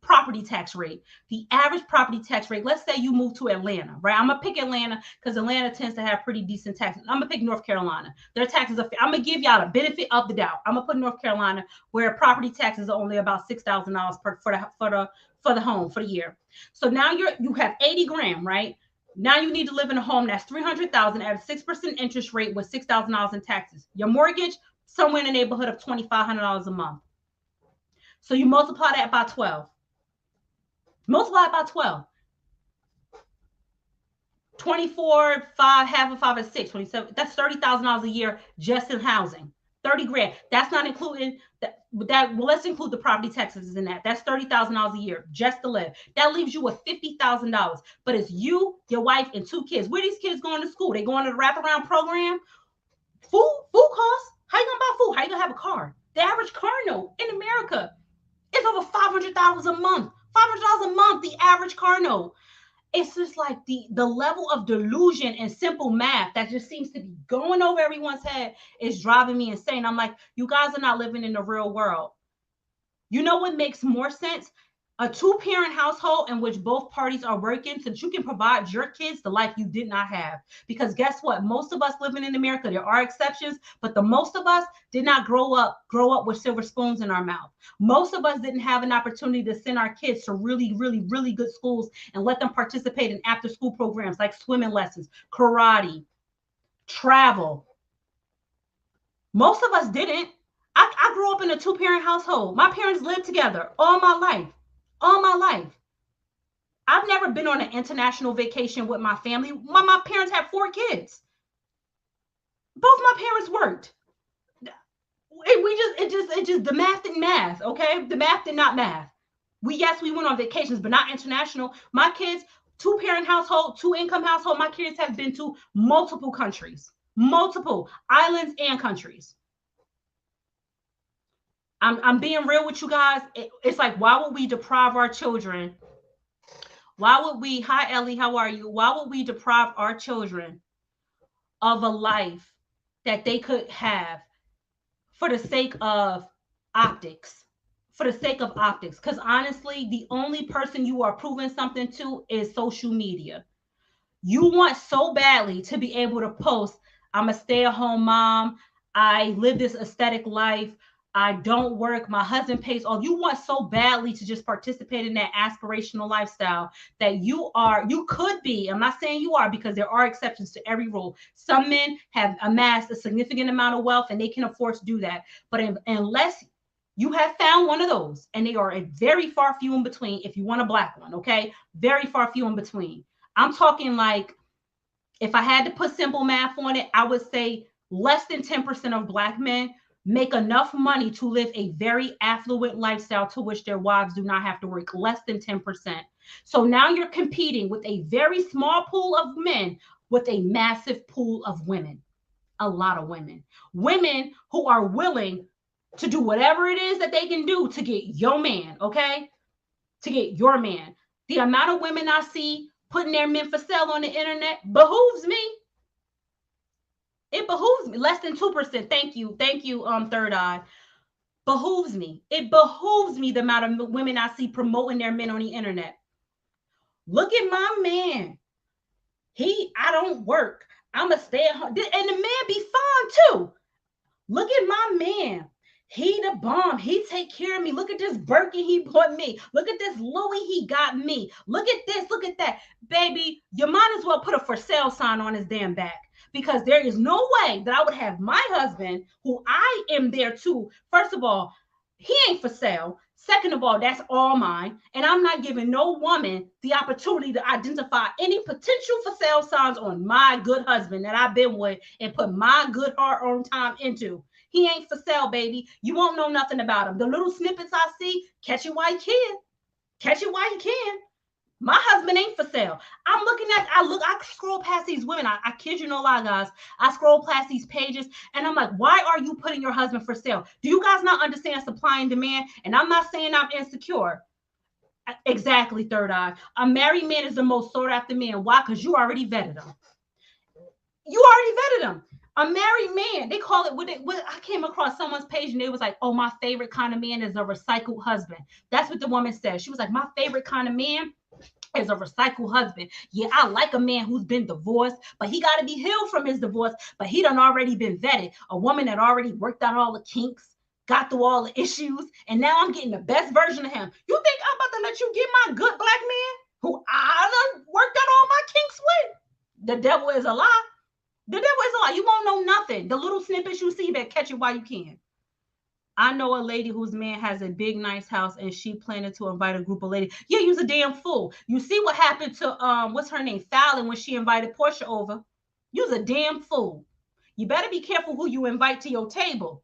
property tax rate, the average property tax rate, let's say you move to Atlanta, right? I'm gonna pick Atlanta because Atlanta tends to have pretty decent taxes. I'm gonna pick North Carolina. Their taxes are, I'm gonna give y'all the benefit of the doubt. I'm gonna put North Carolina where property taxes are only about $6,000 for the home for the year. So now you have 80 grand, right? Now you need to live in a home that's $300,000 at a 6% interest rate with $6,000 in taxes. Your mortgage somewhere in the neighborhood of $2,500 a month. So you multiply that by 12. Multiply it by 12. 24, 5, half of 5 is 6, 27. That's $30,000 a year just in housing. 30 grand. That's not including well, let's include the property taxes in that. That's $30,000 a year just to live. That leaves you with $50,000. But it's you, your wife, and two kids. Where are these kids going to school? They going to the wraparound program? Food costs? How you gonna buy food? How you gonna have a car? The average car note in America is over $500 a month. $500 a month, the average car note. It's just like the level of delusion and simple math that just seems to be going over everyone's head is driving me insane. I'm like, you guys are not living in the real world. You know what makes more sense? A two-parent household in which both parties are working so that you can provide your kids the life you did not have. Because guess what? Most of us living in America, there are exceptions, but the most of us did not grow up with silver spoons in our mouth. Most of us didn't have an opportunity to send our kids to really, really, really good schools and let them participate in after-school programs like swimming lessons, karate, travel. Most of us didn't. I grew up in a two-parent household. My parents lived together all my life. All my life. I've never been on an international vacation with my family. My parents had 4 kids. Both my parents worked. It just the math didn't math, okay? The math did not math. We went on vacations, but not international. My kids, two-parent household, two-income household, my kids have been to multiple countries, multiple islands and countries. I'm being real with you guys. It's like, why would we deprive our children? Why would we, hi Ellie, how are you? Why would we deprive our children of a life that they could have for the sake of optics? For the sake of optics. Because honestly, the only person you are proving something to is social media. You want so badly to be able to post, I'm a stay-at-home mom, I live this aesthetic life, I don't work, my husband pays all. You want so badly to just participate in that aspirational lifestyle that you could be, I'm not saying you are, because there are exceptions to every rule. Some men have amassed a significant amount of wealth and they can afford to do that. But unless you have found one of those, and they are a very far few in between, if you want a black one, okay, very far few in between. I'm talking like, if I had to put simple math on it, I would say less than 10% of black men make enough money to live a very affluent lifestyle to which their wives do not have to work. Less than 10%. So now you're competing with a very small pool of men with a massive pool of women. A lot of women. Women who are willing to do whatever it is that they can do to get your man, okay? To get your man. The amount of women I see putting their men for sale on the internet behooves me. It behooves me. Less than 2%. Thank you. Thank you, Third Eye. Behooves me. It behooves me the amount of women I see promoting their men on the internet. Look at my man. I don't work. I'm a stay at home. And the man be fine too. Look at my man. He the bomb. He take care of me. Look at this Birkin he bought me. Look at this Louis he got me. Look at this. Look at that. Baby, you might as well put a for sale sign on his damn back, because there is no way that I would have my husband, who I am there too. First of all, he ain't for sale. Second of all, that's all mine. And I'm not giving no woman the opportunity to identify any potential for sale signs on my good husband that I've been with and put my good hard-earned time into. He ain't for sale, baby. You won't know nothing about him. The little snippets I see, catch it while you can. Catch it while you can. My husband ain't for sale. I scroll past these women. I kid you no lie, guys. I scroll past these pages and I'm like, why are you putting your husband for sale? Do you guys not understand supply and demand? And I'm not saying I'm insecure. Exactly, Third Eye. A married man is the most sought after man. Why? Because you already vetted him. You already vetted him. A married man, they call it I came across someone's page and it was like, oh, my favorite kind of man is a recycled husband. That's what the woman said. She was like, my favorite kind of man is a recycled husband. Yeah, I like a man who's been divorced, but he got to be healed from his divorce. But he done already been vetted. A woman that already worked out all the kinks, got through all the issues, and now I'm getting the best version of him. You think I'm about to let you get my good black man who I done worked out all my kinks with? The devil is a lie. The devil is a lie. You won't know nothing. The little snippets you see, that catch it while you can. I know a lady whose man has a big, nice house, and she planned to invite a group of ladies. Yeah, you's a damn fool. You see what happened to what's her name, Fallon, when she invited Portia over? You's a damn fool. You better be careful who you invite to your table,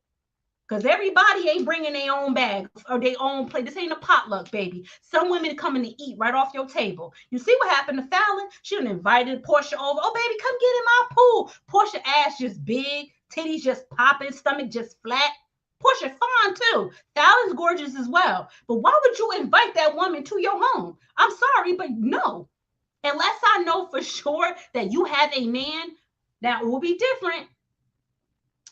because everybody ain't bringing their own bag or their own plate. This ain't a potluck, baby. Some women coming to eat right off your table. You see what happened to Fallon? She done invited Portia over. Oh, baby, come get in my pool. Portia ass just big, titties just popping, stomach just flat. Portia fine too. Fallon's gorgeous as well. But why would you invite that woman to your home? I'm sorry, but no. Unless I know for sure that you have a man, that will be different.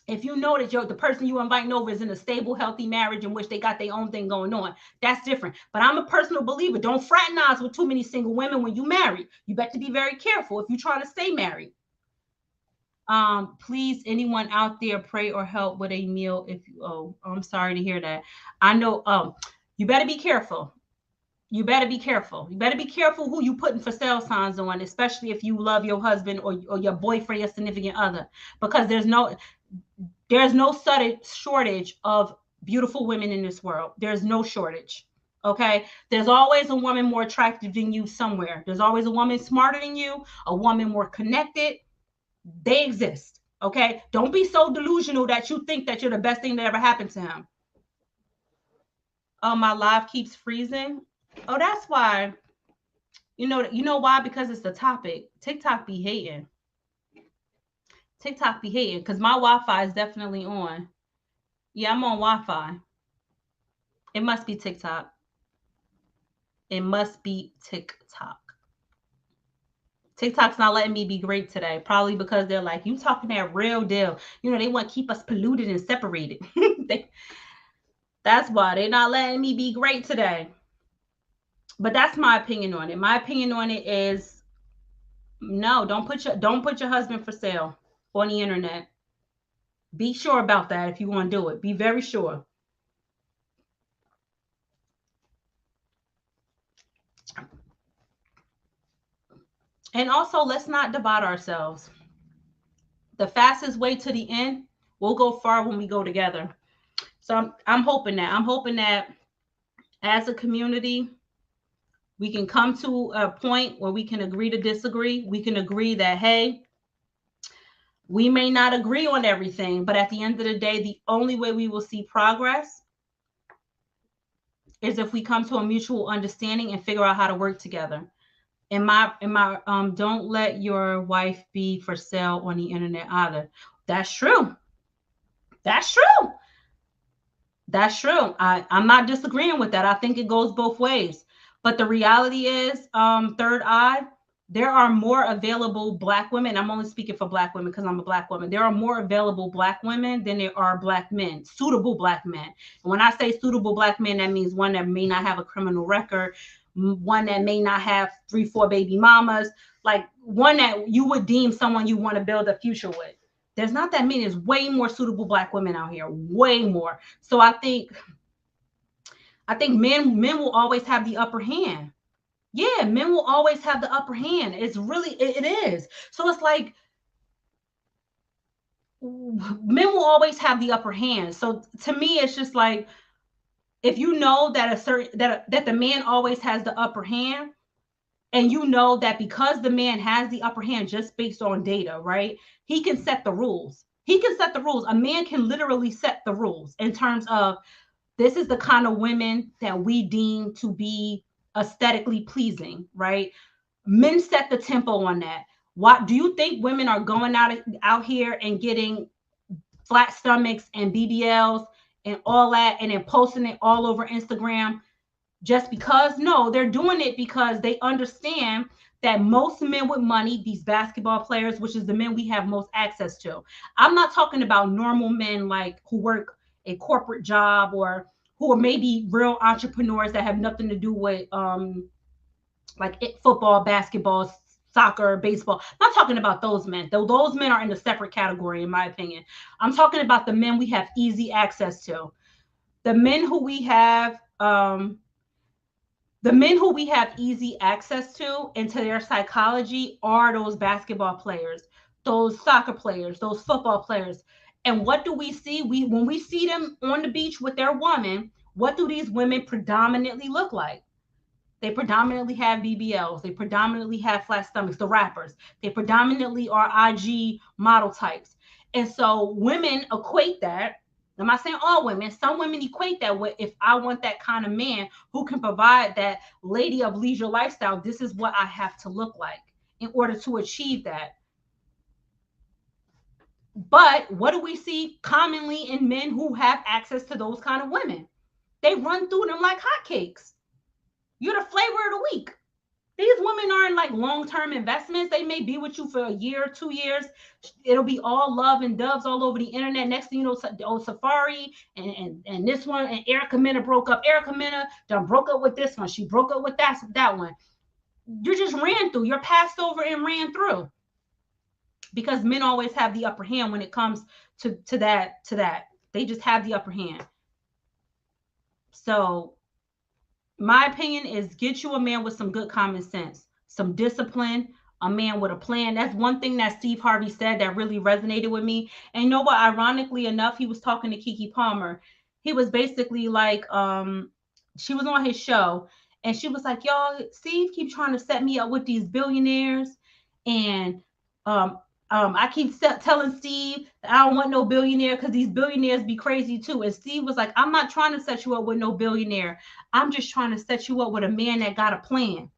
If you know that the person you inviting over is in a stable, healthy marriage in which they got their own thing going on, that's different. But I'm a personal believer. Don't fraternize with too many single women when you marry. You better be very careful if you're trying to stay married. Please, anyone out there, pray or help with a meal. I'm sorry to hear that. I know. You better be careful. You better be careful. You better be careful who you putting for sale signs on, especially if you love your husband or your boyfriend, your significant other, because there's no sudden shortage of beautiful women in this world. There's no shortage. Okay. There's always a woman more attractive than you somewhere. There's always a woman smarter than you, a woman more connected. They exist. Okay. Don't be so delusional that you think that you're the best thing that ever happened to him. Oh, my live keeps freezing. Oh, that's why. You know why? Because it's the topic. TikTok be hating. TikTok be hating because my Wi-Fi is definitely on. Yeah, I'm on Wi-Fi. It must be TikTok. It must be TikTok. TikTok's not letting me be great today, probably because they're like, you talking that real deal. You know, they want to keep us polluted and separated. That's why they're not letting me be great today. But that's my opinion on it. My opinion on it is no, don't put your husband for sale on the internet. Be sure about that if you want to do it. Be very sure. And also, let's not divide ourselves. The fastest way to the end, we'll go far when we go together. So I'm hoping that. I'm hoping that as a community, we can come to a point where we can agree to disagree. We can agree that, hey, we may not agree on everything, but at the end of the day, the only way we will see progress is if we come to a mutual understanding and figure out how to work together. Don't let your wife be for sale on the internet either. That's true. That's true. That's true. I'm not disagreeing with that. I think it goes both ways. But the reality is, third eye, there are more available black women. I'm only speaking for black women because I'm a black woman. There are more available black women than there are black men, suitable black men. And when I say suitable black men, that means one that may not have a criminal record, one that may not have 3, 4 baby mamas, like one that you would deem someone you want to build a future with. There's not that many. There's way more suitable black women out here, way more. So I think men will always have the upper hand. Yeah, men will always have the upper hand. It is. So it's like men will always have the upper hand. So to me, it's just like if you know that that the man always has the upper hand, and you know that because the man has the upper hand just based on data, right? He can set the rules. He can set the rules. A man can literally set the rules in terms of this is the kind of women that we deem to be aesthetically pleasing, right? Men set the tempo on that. Why do you think women are going out here and getting flat stomachs and BBLs and all that and then posting it all over Instagram just because? No, they're doing it because they understand that most men with money, these basketball players, which is the men we have most access to. I'm not talking about normal men like who work a corporate job or who are maybe real entrepreneurs that have nothing to do with like football, basketball, soccer, baseball. I'm not talking about those men. Though those men are in a separate category, in my opinion. I'm talking about the men we have easy access to. The men who we have the men who we have easy access to into their psychology are those basketball players, those soccer players, those football players. And what do we see? When we see them on the beach with their woman, what do these women predominantly look like? They predominantly have BBLs. They predominantly have flat stomachs, the rappers. They predominantly are IG model types. And so women equate that. I'm not saying all women. Some women equate that with if I want that kind of man who can provide that lady of leisure lifestyle, this is what I have to look like in order to achieve that. But what do we see commonly in men who have access to those kind of women? They run through them like hotcakes. You're the flavor of the week. These women aren't like long-term investments. They may be with you for a year, 2 years. It'll be all love and doves all over the internet. Next thing you know, Safari and this one and Erica Mena broke up. Erica Mena done broke up with this one. She broke up with that one. You just ran through. You're passed over and ran through because men always have the upper hand when it comes to that. They just have the upper hand. So my opinion is get you a man with some good common sense, some discipline, a man with a plan. That's one thing that Steve Harvey said that really resonated with me. And you know what? Ironically enough, he was talking to Keke Palmer. He was basically like, she was on his show and she was like, y'all, Steve keep trying to set me up with these billionaires. And um, I keep telling Steve that I don't want no billionaire because these billionaires be crazy too. And Steve was like, I'm not trying to set you up with no billionaire. I'm just trying to set you up with a man that got a plan.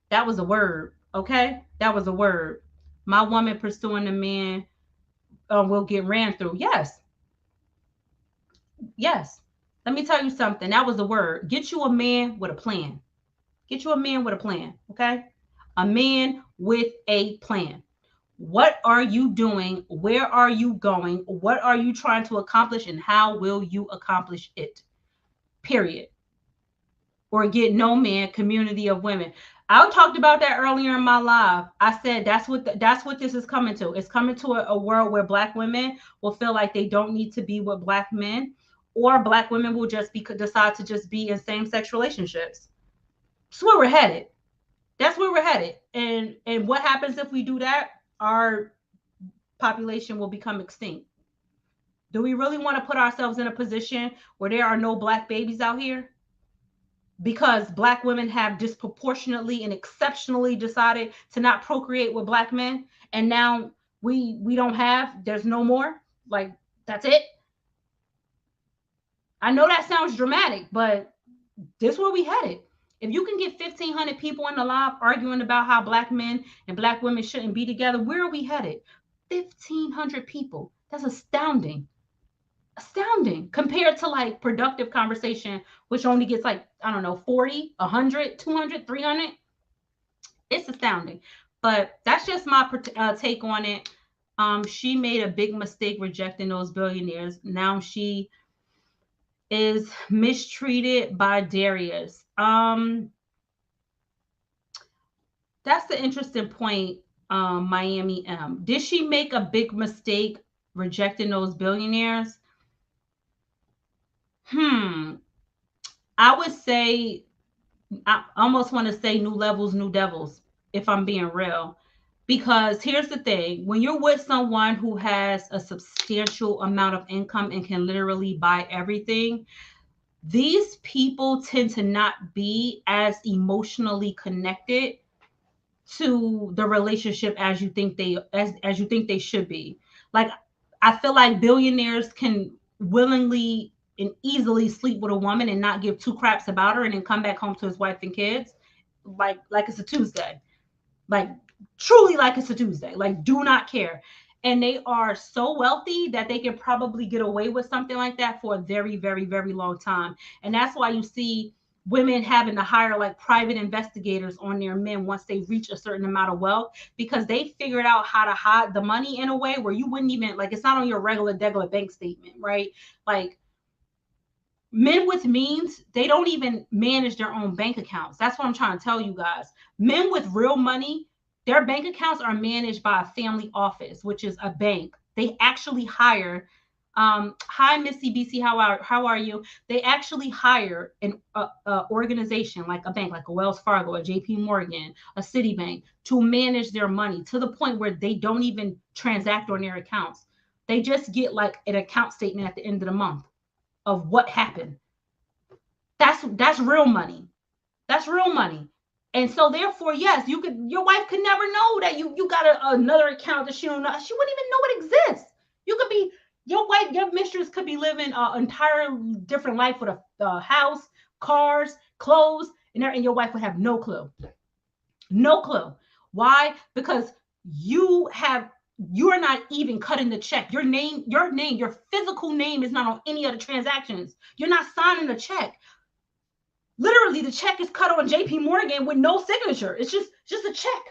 That was a word. Okay. That was a word. My woman pursuing a man will get ran through. Yes. Yes. Let me tell you something. That was the word. Get you a man with a plan. Get you a man with a plan, okay? A man with a plan. What are you doing? Where are you going? What are you trying to accomplish? And how will you accomplish it? Period. Or get no man, community of women. I talked about that earlier in my live. I said that's what this is coming to. It's coming to a world where Black women will feel like they don't need to be with Black men, or Black women will just decide to just be in same-sex relationships. That's where we're headed. That's where we're headed. And what happens if we do that? Our population will become extinct. Do we really want to put ourselves in a position where there are no Black babies out here? Because Black women have disproportionately and exceptionally decided to not procreate with Black men, and now we don't have, there's no more, like, that's it. I know that sounds dramatic, but this is where we headed. If you can get 1,500 people in the live arguing about how Black men and Black women shouldn't be together, where are we headed? 1,500 people. That's astounding. Astounding compared to like productive conversation, which only gets like, I don't know, 40, 100, 200, 300. It's astounding. But that's just my take on it. She made a big mistake rejecting those billionaires. Now she is mistreated by Darius. That's the interesting point. Miami M. Did she make a big mistake rejecting those billionaires? I would say, I almost want to say new levels, new devils, if I'm being real. Because here's the thing, when you're with someone who has a substantial amount of income and can literally buy everything, these people tend to not be as emotionally connected to the relationship as you think as you think they should be. Like, I feel like billionaires can willingly and easily sleep with a woman and not give two craps about her, and then come back home to his wife and kids like it's a Tuesday. Like, truly, like it's a Tuesday. Like, do not care. And they are so wealthy that they can probably get away with something like that for a very, very, very long time. And that's why you see women having to hire like private investigators on their men once they reach a certain amount of wealth, because they figured out how to hide the money in a way where you wouldn't even, like, it's not on your regular bank statement, right? Like, men with means, they don't even manage their own bank accounts. That's what I'm trying to tell you guys. Men with real money, their bank accounts are managed by a family office, which is a bank. They actually hire, hi Missy BC, how are you? They actually hire an organization like a bank, like a Wells Fargo, a JP Morgan, a Citibank, to manage their money to the point where they don't even transact on their accounts. They just get like an account statement at the end of the month of what happened. That's real money. That's real money. And so therefore, yes, your wife could never know that you got another account that she don't know. She wouldn't even know it exists. You could be, your wife, your mistress could be living an entire different life with a house, cars, clothes, and your wife would have no clue. No clue. Why? Because you are not even cutting the check. Your physical name is not on any of the transactions. You're not signing a check. Literally, the check is cut on JP Morgan with no signature. It's just a check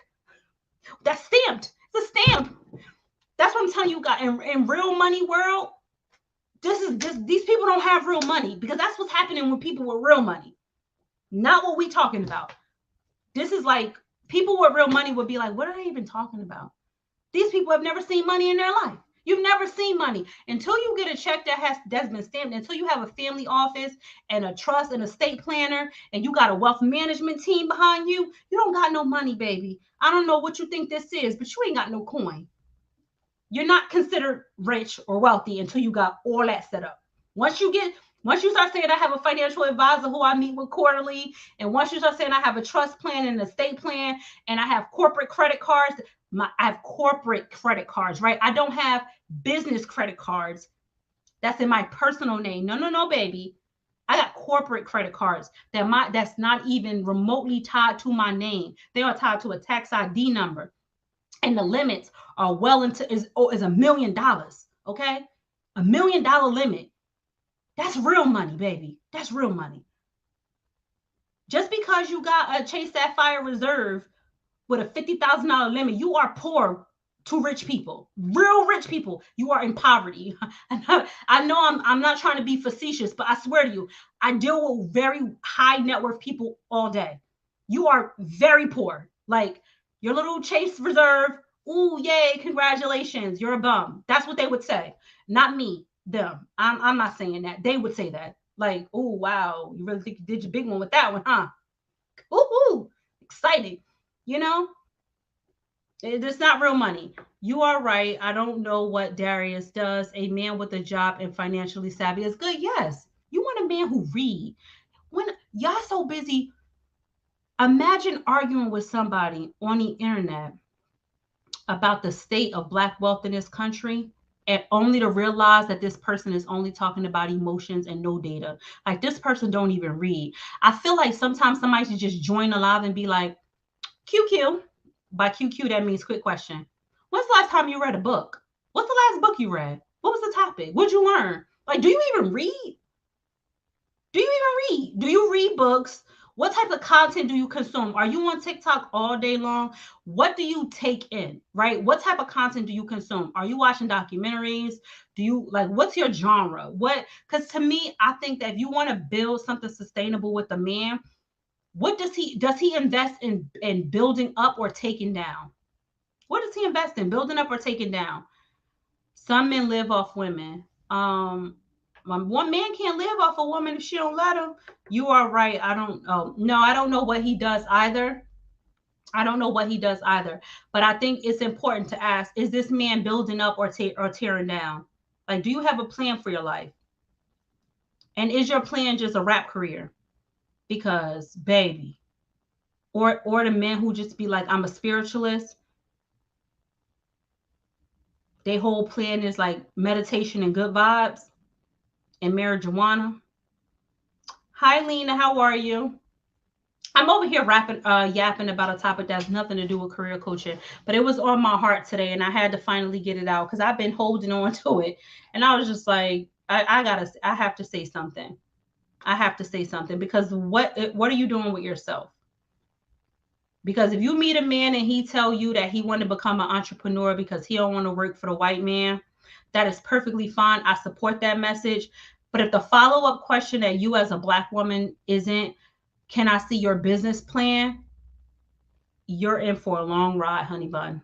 that's stamped. It's a stamp. That's what I'm telling you guys. In real money world, these people don't have real money, because that's what's happening with people with real money. Not what we talking about. This is like, people with real money would be like, what are they even talking about? These people have never seen money in their life. You've never seen money until you get a check that's been stamped, until you have a family office and a trust and estate planner, and you got a wealth management team behind you. You don't got no money, baby. I don't know what you think this is, but you ain't got no coin. You're not considered rich or wealthy until you got all that set up. Once you start saying, I have a financial advisor who I meet with quarterly, and once you start saying, I have a trust plan and an estate plan, and I have corporate credit cards, I have corporate credit cards, right? I don't have business credit cards that's in my personal name. No, baby. I got corporate credit cards that's not even remotely tied to my name. They are tied to a tax ID number, and the limits are well into is $1 million. Okay, $1 million limit. That's real money, baby. That's real money. Just because you got a Chase Sapphire Reserve with a $50,000 limit, you are poor to rich people, real rich people. You are in poverty. I know I'm not trying to be facetious, but I swear to you, I deal with very high net worth people all day. You are very poor. Like your little Chase Reserve, ooh, yay, congratulations, you're a bum. That's what they would say. Not me, them. I'm not saying that. They would say that. Like, oh, wow, you really think you did your big one with that one, huh? Ooh, exciting. You know, it's not real money. You are right. I don't know what Darius does. A man with a job and financially savvy is good. Yes. You want a man who read. When y'all so busy, imagine arguing with somebody on the internet about the state of black wealth in this country and only to realize that this person is only talking about emotions and no data. Like this person don't even read. I feel like sometimes somebody should just join the live and be like, QQ. By QQ, that means quick question. When's the last time you read a book? What's the last book you read? What was the topic? What'd you learn? Like, do you even read? Do you even read? Do you read books? What type of content do you consume? Are you on TikTok all day long? What do you take in, right? What type of content do you consume? Are you watching documentaries? Do you like what's your genre? What because to me, I think that if you want to build something sustainable with a man, what does he invest in building up or taking down? What does he invest in? Building up or taking down? Some men live off women. One man can't live off a woman if she don't let him. You are right. I don't. Oh no, I don't know what he does either. I don't know what he does either. But I think it's important to ask: is this man building up or tearing down? Like, do you have a plan for your life? And is your plan just a rap career? Because baby, or the men who just be like, I'm a spiritualist. Their whole plan is like meditation and good vibes and marijuana. Hi, Lena. How are you? I'm over here yapping about a topic that's nothing to do with career coaching, but it was on my heart today, and I had to finally get it out because I've been holding on to it, and I was just like, I have to say something. I have to say something because what are you doing with yourself? Because if you meet a man and he tell you that he want to become an entrepreneur because he don't want to work for the white man, that is perfectly fine. I support that message. But if the follow-up question that you as a black woman isn't, can I see your business plan? You're in for a long ride, honey bun.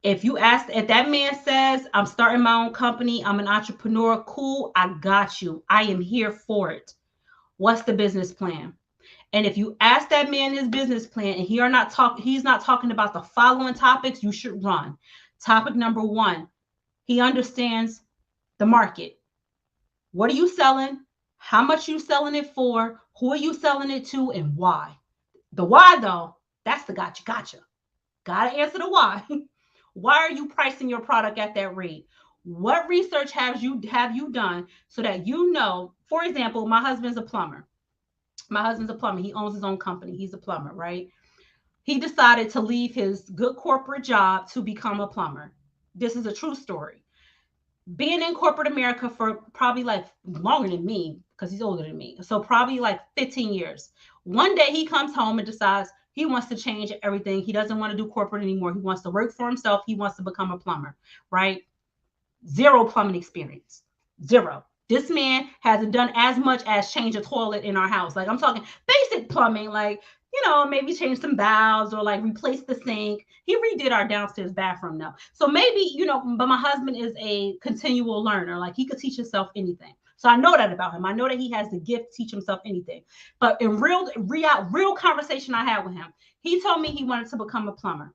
If that man says, I'm starting my own company, I'm an entrepreneur, cool, I got you. I am here for it. What's the business plan? And if you ask that man his business plan and he's not talking about the following topics, you should run. Topic number 1, he understands the market. What are you selling? How much are you selling it for? Who are you selling it to and why? The why though, that's the gotcha. Gotta answer the why. Why are you pricing your product at that rate? What research have you done so that you know, for example, my husband's a plumber. He owns his own company. He's a plumber, right? He decided to leave his good corporate job to become a plumber. This is a true story. Being in corporate America for probably like longer than me, because he's older than me. So probably like 15 years. One day he comes home and decides he wants to change everything. He doesn't want to do corporate anymore. He wants to work for himself. He wants to become a plumber, right? Zero plumbing experience. Zero. This man hasn't done as much as change a toilet in our house. Like I'm talking basic plumbing, like, maybe change some valves or like replace the sink. He redid our downstairs bathroom now. So maybe, but my husband is a continual learner. Like he could teach himself anything. So I know that about him. I know that he has the gift to teach himself anything. But in real conversation I had with him, he told me he wanted to become a plumber.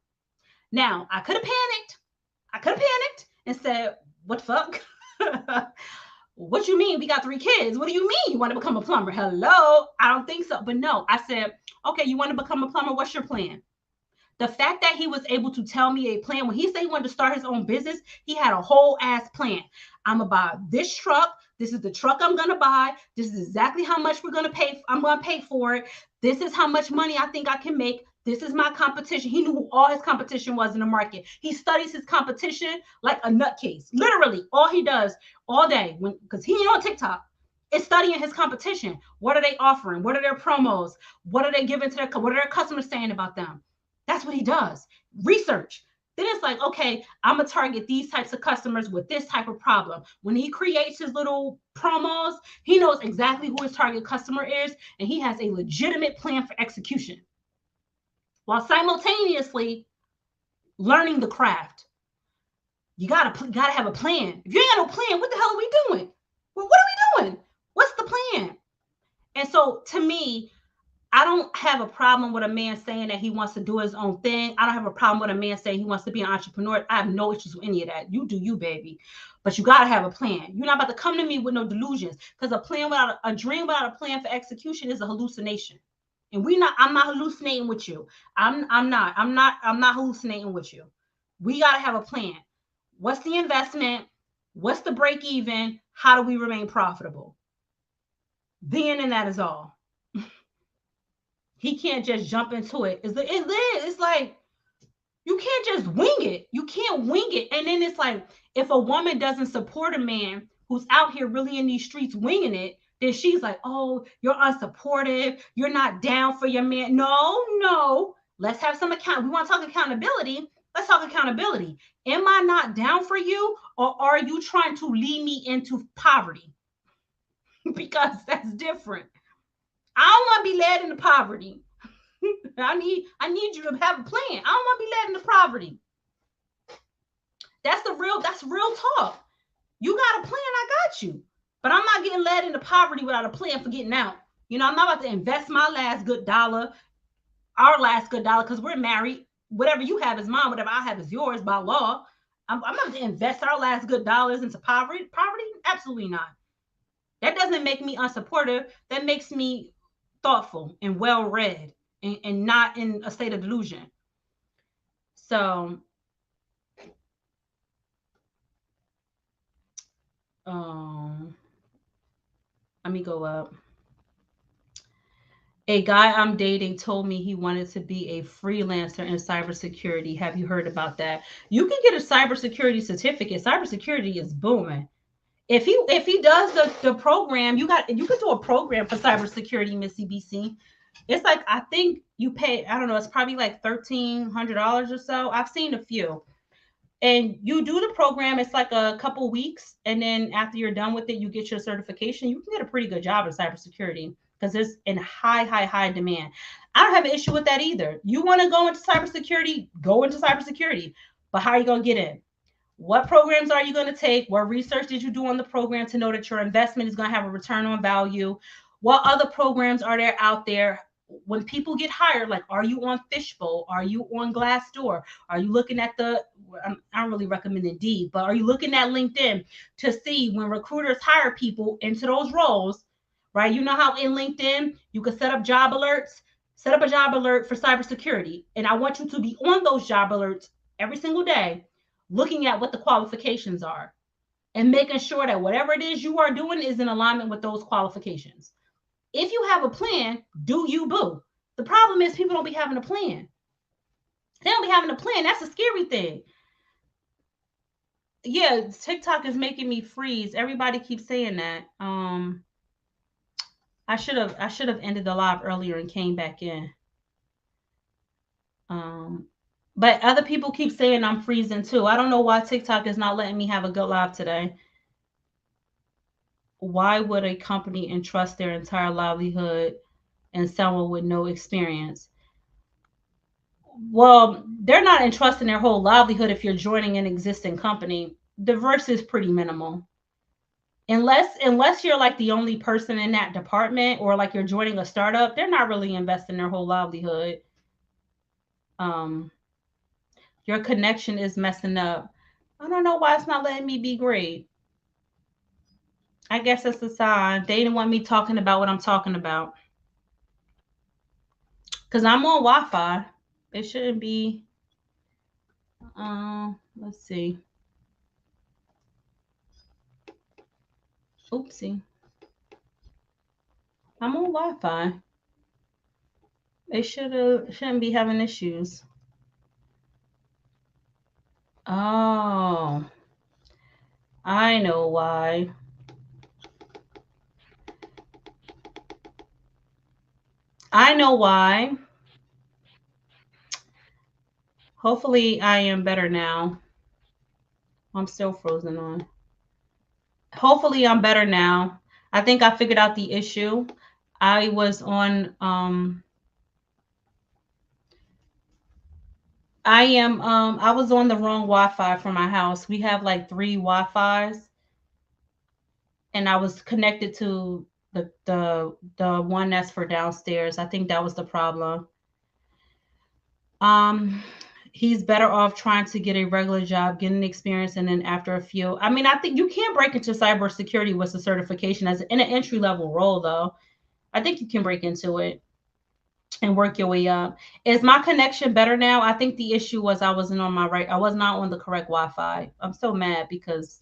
Now, I could have panicked and said, what the fuck? What you mean? We got 3 kids. What do you mean you want to become a plumber? Hello? I don't think so. But no, I said, okay, you want to become a plumber? What's your plan? The fact that he was able to tell me a plan, when he said he wanted to start his own business, he had a whole ass plan. I'm gonna buy this truck. This is the truck I'm gonna buy. This is exactly how much we're gonna pay. I'm gonna pay for it. This is how much money I think I can make. This is my competition. He knew who all his competition was in the market. He studies his competition like a nutcase. Literally, all he does all day, because he ain't on TikTok, is studying his competition. What are they offering? What are their promos? What are they giving to what are their customers saying about them? That's what he does. Research. Then it's like, okay, I'm gonna target these types of customers with this type of problem. When he creates his little promos, he knows exactly who his target customer is, and he has a legitimate plan for execution, while simultaneously learning the craft. You gotta have a plan. If you ain't got no plan, what the hell are we doing? Well, what are we doing? What's the plan? And so, to me, I don't have a problem with a man saying that he wants to do his own thing. I don't have a problem with a man saying he wants to be an entrepreneur. I have no issues with any of that. You do you, baby. But you got to have a plan. You're not about to come to me with no delusions, because a dream without a plan for execution is a hallucination. And I'm not hallucinating with you. I'm not hallucinating with you. We got to have a plan. What's the investment? What's the break even? How do we remain profitable? Then and that is all. He can't just jump into it. It's like, you can't just wing it. You can't wing it. And then it's like, if a woman doesn't support a man who's out here really in these streets winging it, then she's like, oh, you're unsupportive. You're not down for your man. No. Let's have some account. We want to talk accountability. Let's talk accountability. Am I not down for you, or are you trying to lead me into poverty? Because that's different. I don't want to be led into poverty. I need you to have a plan. I don't want to be led into poverty. That's real talk. You got a plan, I got you. But I'm not getting led into poverty without a plan for getting out. I'm not about to invest my last good dollar, our last good dollar, because we're married. Whatever you have is mine. Whatever I have is yours by law. I'm not going to invest our last good dollars into poverty. Poverty? Absolutely not. That doesn't make me unsupportive. That makes me thoughtful and well-read, and not in a state of delusion. So, let me go up. A guy I'm dating told me he wanted to be a freelancer in cybersecurity. Have you heard about that? You can get a cybersecurity certificate. Cybersecurity is booming. If he does the program, you can do a program for cybersecurity, Missy BC. It's like, I think you pay, I don't know, it's probably like $1,300 or so. I've seen a few. And you do the program, it's like a couple weeks, and then after you're done with it, you get your certification. You can get a pretty good job in cybersecurity, because it's in high demand. I don't have an issue with that either. You want to go into cybersecurity, go into cybersecurity. But how are you going to get in? What programs are you going to take? What research did you do on the program to know that your investment is going to have a return on value? What other programs are there out there? When people get hired, like, are you on Fishbowl? Are you on Glassdoor? Are you looking at I don't really recommend Indeed, but are you looking at LinkedIn to see when recruiters hire people into those roles, right? You know how in LinkedIn, you can set up job alerts, set up a job alert for cybersecurity. And I want you to be on those job alerts every single day, looking at what the qualifications are and making sure that whatever it is you are doing is in alignment with those qualifications. If you have a plan, do you, boo. The problem is people don't be having a plan. They don't be having a plan. That's a scary thing. Yeah, TikTok is making me freeze. Everybody keeps saying that. I should have ended the live earlier and came back in. But other people keep saying I'm freezing too. I don't know why TikTok is not letting me have a good live today. Why would a company entrust their entire livelihood in someone with no experience? Well, they're not entrusting their whole livelihood if you're joining an existing company. The verse is pretty minimal. Unless you're like the only person in that department, or like you're joining a startup, they're not really investing their whole livelihood. Your connection is messing up. I don't know why it's not letting me be great. I guess that's a sign. They didn't want me talking about what I'm talking about. Because I'm on Wi-Fi. It shouldn't be. Let's see. Oopsie. I'm on Wi-Fi. It shouldn't be having issues. Oh, I know why. I know why. Hopefully, I am better now. I'm still frozen on. Hopefully, I'm better now. I think I figured out the issue. I was on I was on the wrong Wi-Fi for my house. We have like three Wi-Fis, and I was connected to the one that's for downstairs. I think that was the problem. Um, he's better off trying to get a regular job, getting experience, and then after a few. I mean, I think you can break into cybersecurity with a certification as in an entry level role, though. I think you can break into it and work your way up. Is my connection better now? I think the issue was I wasn't on my right. I was not on the correct Wi-Fi. I'm so mad because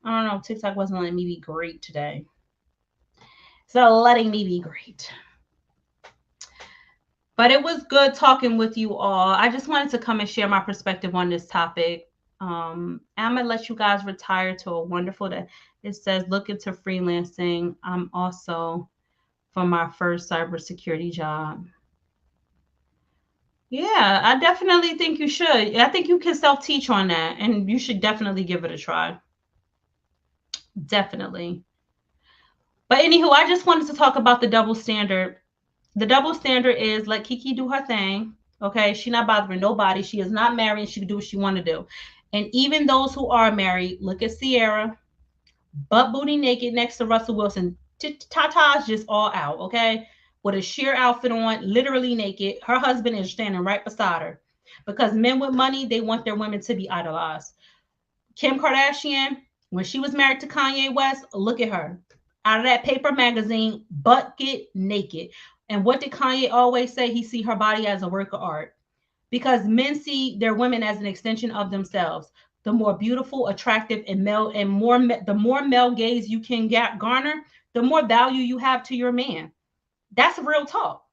I don't know. TikTok wasn't letting me be great today. So letting me be great. But it was good talking with you all. I just wanted to come and share my perspective on this topic. I'm gonna let you guys retire to a wonderful day. It says look into freelancing. I'm also for my first cybersecurity job. Yeah, I definitely think you should. I think you can self-teach on that, and you should definitely give it a try. Definitely. But anywho, I just wanted to talk about the double standard. The double standard is let Keke do her thing. Okay, she's not bothering nobody. She is not married. And she can do what she want to do. And even those who are married, look at Sierra, butt booty naked next to Russell Wilson. Tata's just all out. Okay, with a sheer outfit on, literally naked. Her husband is standing right beside her. Because men with money, they want their women to be idolized. Kim Kardashian, when she was married to Kanye West, look at her. Out of that paper magazine, bucket naked. And what did Kanye always say? He see her body as a work of art. Because men see their women as an extension of themselves. The more beautiful, attractive, and male, and the more male gaze you can garner, the more value you have to your man. That's real talk.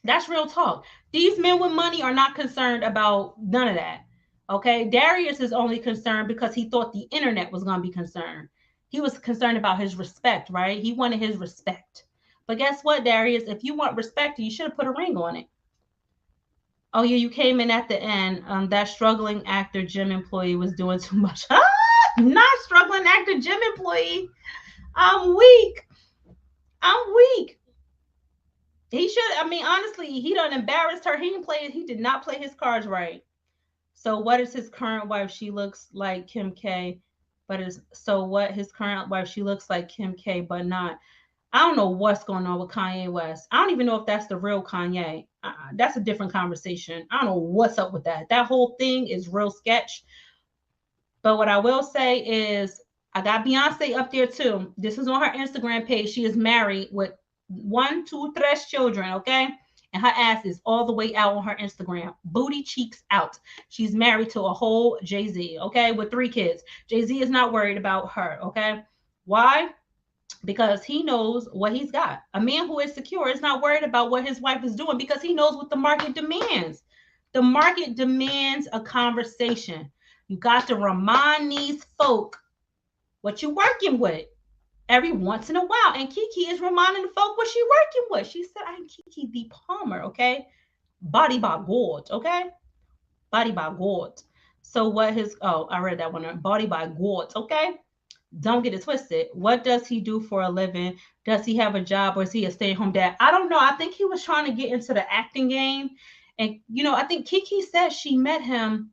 That's real talk. These men with money are not concerned about none of that. Okay. Darius is only concerned because he thought the internet was going to be concerned. He was concerned about his respect, right? He wanted his respect. But guess what, Darius? If you want respect, you should have put a ring on it. Oh, yeah, you came in at the end. That struggling actor gym employee was doing too much. Not struggling actor gym employee. I'm weak. I'm weak. He should. I mean, honestly, he done embarrassed her. He did not play his cards right. So what is his current wife? She looks like Kim K, but is so what his current wife? She looks like Kim K, but not. I don't know what's going on with Kanye West. I don't even know if that's the real Kanye. That's a different conversation. I don't know what's up with that. That whole thing is real sketch. But what I will say is, I got Beyonce up there too. This is on her Instagram page. She is married with one, two, three children, okay? And her ass is all the way out on her Instagram. Booty cheeks out. She's married to a whole Jay-Z, okay? With 3 kids. Jay-Z is not worried about her, okay? Why? Because he knows what he's got. A man who is secure is not worried about what his wife is doing because he knows what the market demands. The market demands a conversation. You got to remind these folk what you're working with every once in a while. And Keke is reminding the folk what she's working with. She said, I'm Keke the Palmer, okay? Body by God, okay? Body by God. So what I read that one. Body by God, okay? Don't get it twisted. What does he do for a living? Does he have a job or is he a stay-at-home dad? I don't know. I think he was trying to get into the acting game. And, I think Keke said she met him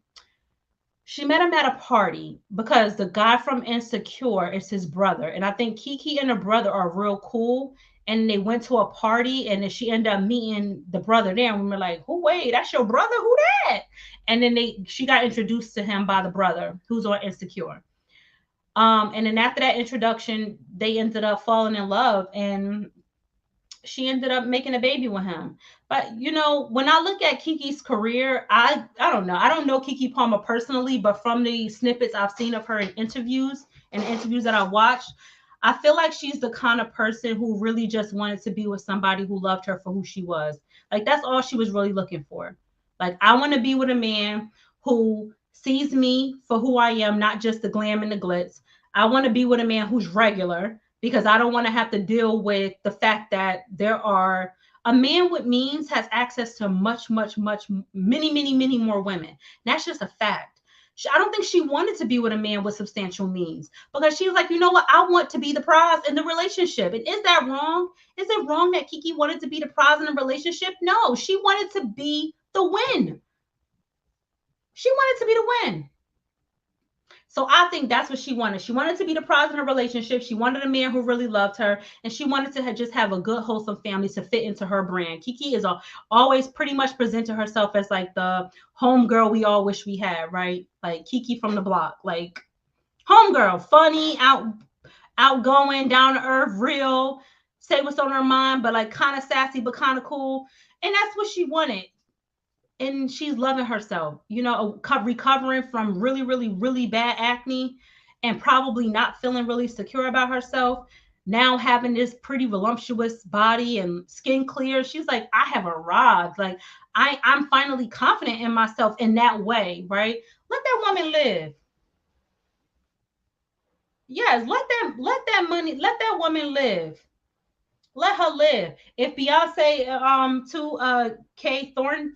at a party because the guy from Insecure is his brother. And I think Keke and her brother are real cool. And they went to a party and then she ended up meeting the brother there. And we were like, who, wait, that's your brother? Who that? And then she got introduced to him by the brother who's on Insecure. And then after that introduction, they ended up falling in love. And she ended up making a baby with him. But you know, when I look at Keke's career, I don't know. I don't know Keke Palmer personally, but from the snippets I've seen of her in interviews and interviews that I watched, I feel like she's the kind of person who really just wanted to be with somebody who loved her for who she was. Like that's all she was really looking for. Like I want to be with a man who sees me for who I am, not just the glam and the glitz. I want to be with a man who's regular because I don't want to have to deal with the fact that there are a man with means has access to much, many more women. That's just a fact. I don't think she wanted to be with a man with substantial means because she was like, you know what? I want to be the prize in the relationship. And is that wrong? Is it wrong that Keke wanted to be the prize in a relationship? No, she wanted to be the win. She wanted to be the win. So I think that's what she wanted. She wanted to be the prize in her relationship. She wanted a man who really loved her, and she wanted to just have a good, wholesome family to fit into her brand. Keke is always pretty much presented herself as like the homegirl we all wish we had, right? Like Keke from the block, like homegirl, funny, outgoing, down to earth, real, say what's on her mind, but like kind of sassy, but kind of cool. And that's what she wanted, and she's loving herself, you know, recovering from really bad acne and probably not feeling really secure about herself. Now having this pretty voluptuous body and skin clear, she's like, I have arrived. Like I'm finally confident in myself in that way, right? Let that woman live. Yes, let that woman live. Let her live. If Beyonce to K Thorn,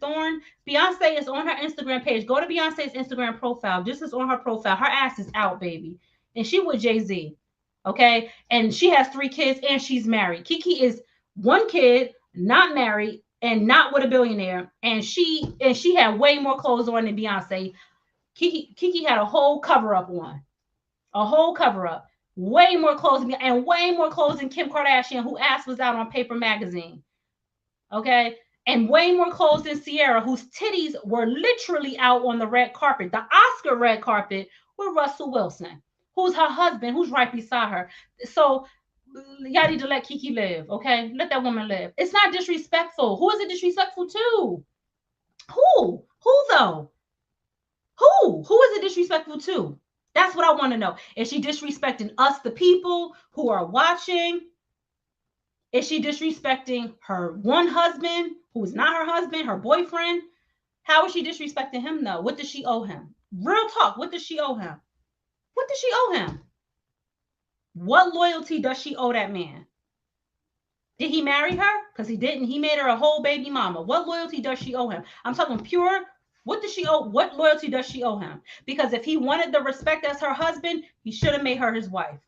Beyonce is on her Instagram page. Go to Beyonce's Instagram profile. This is on her profile. Her ass is out, baby. And she with Jay-Z. Okay? And she has 3 kids and she's married. Keke is 1 kid, not married, and not with a billionaire. And she had way more clothes on than Beyonce. Keke had a whole cover up on. A whole cover up. Way more clothes and way more clothes than Kim Kardashian, who ass was out on Paper Magazine. Okay. And way more clothes than Sierra, whose titties were literally out on the red carpet, the Oscar red carpet, with Russell Wilson, who's her husband, who's right beside her. So y'all need to let Keke live, okay? Let that woman live. It's not disrespectful. Who is it disrespectful to? Who? Who though? Who is it disrespectful to? That's what I want to know. Is she disrespecting us, the people who are watching? Is she disrespecting her one husband, who is not her husband, her boyfriend? How is she disrespecting him, though? What does she owe him? Real talk. What does she owe him? What does she owe him? What loyalty does she owe that man? Did he marry her? Because he didn't. He made her a whole baby mama. What loyalty does she owe him? I'm talking pure. What does she owe? What loyalty does she owe him? Because if he wanted the respect as her husband, he should have made her his wife.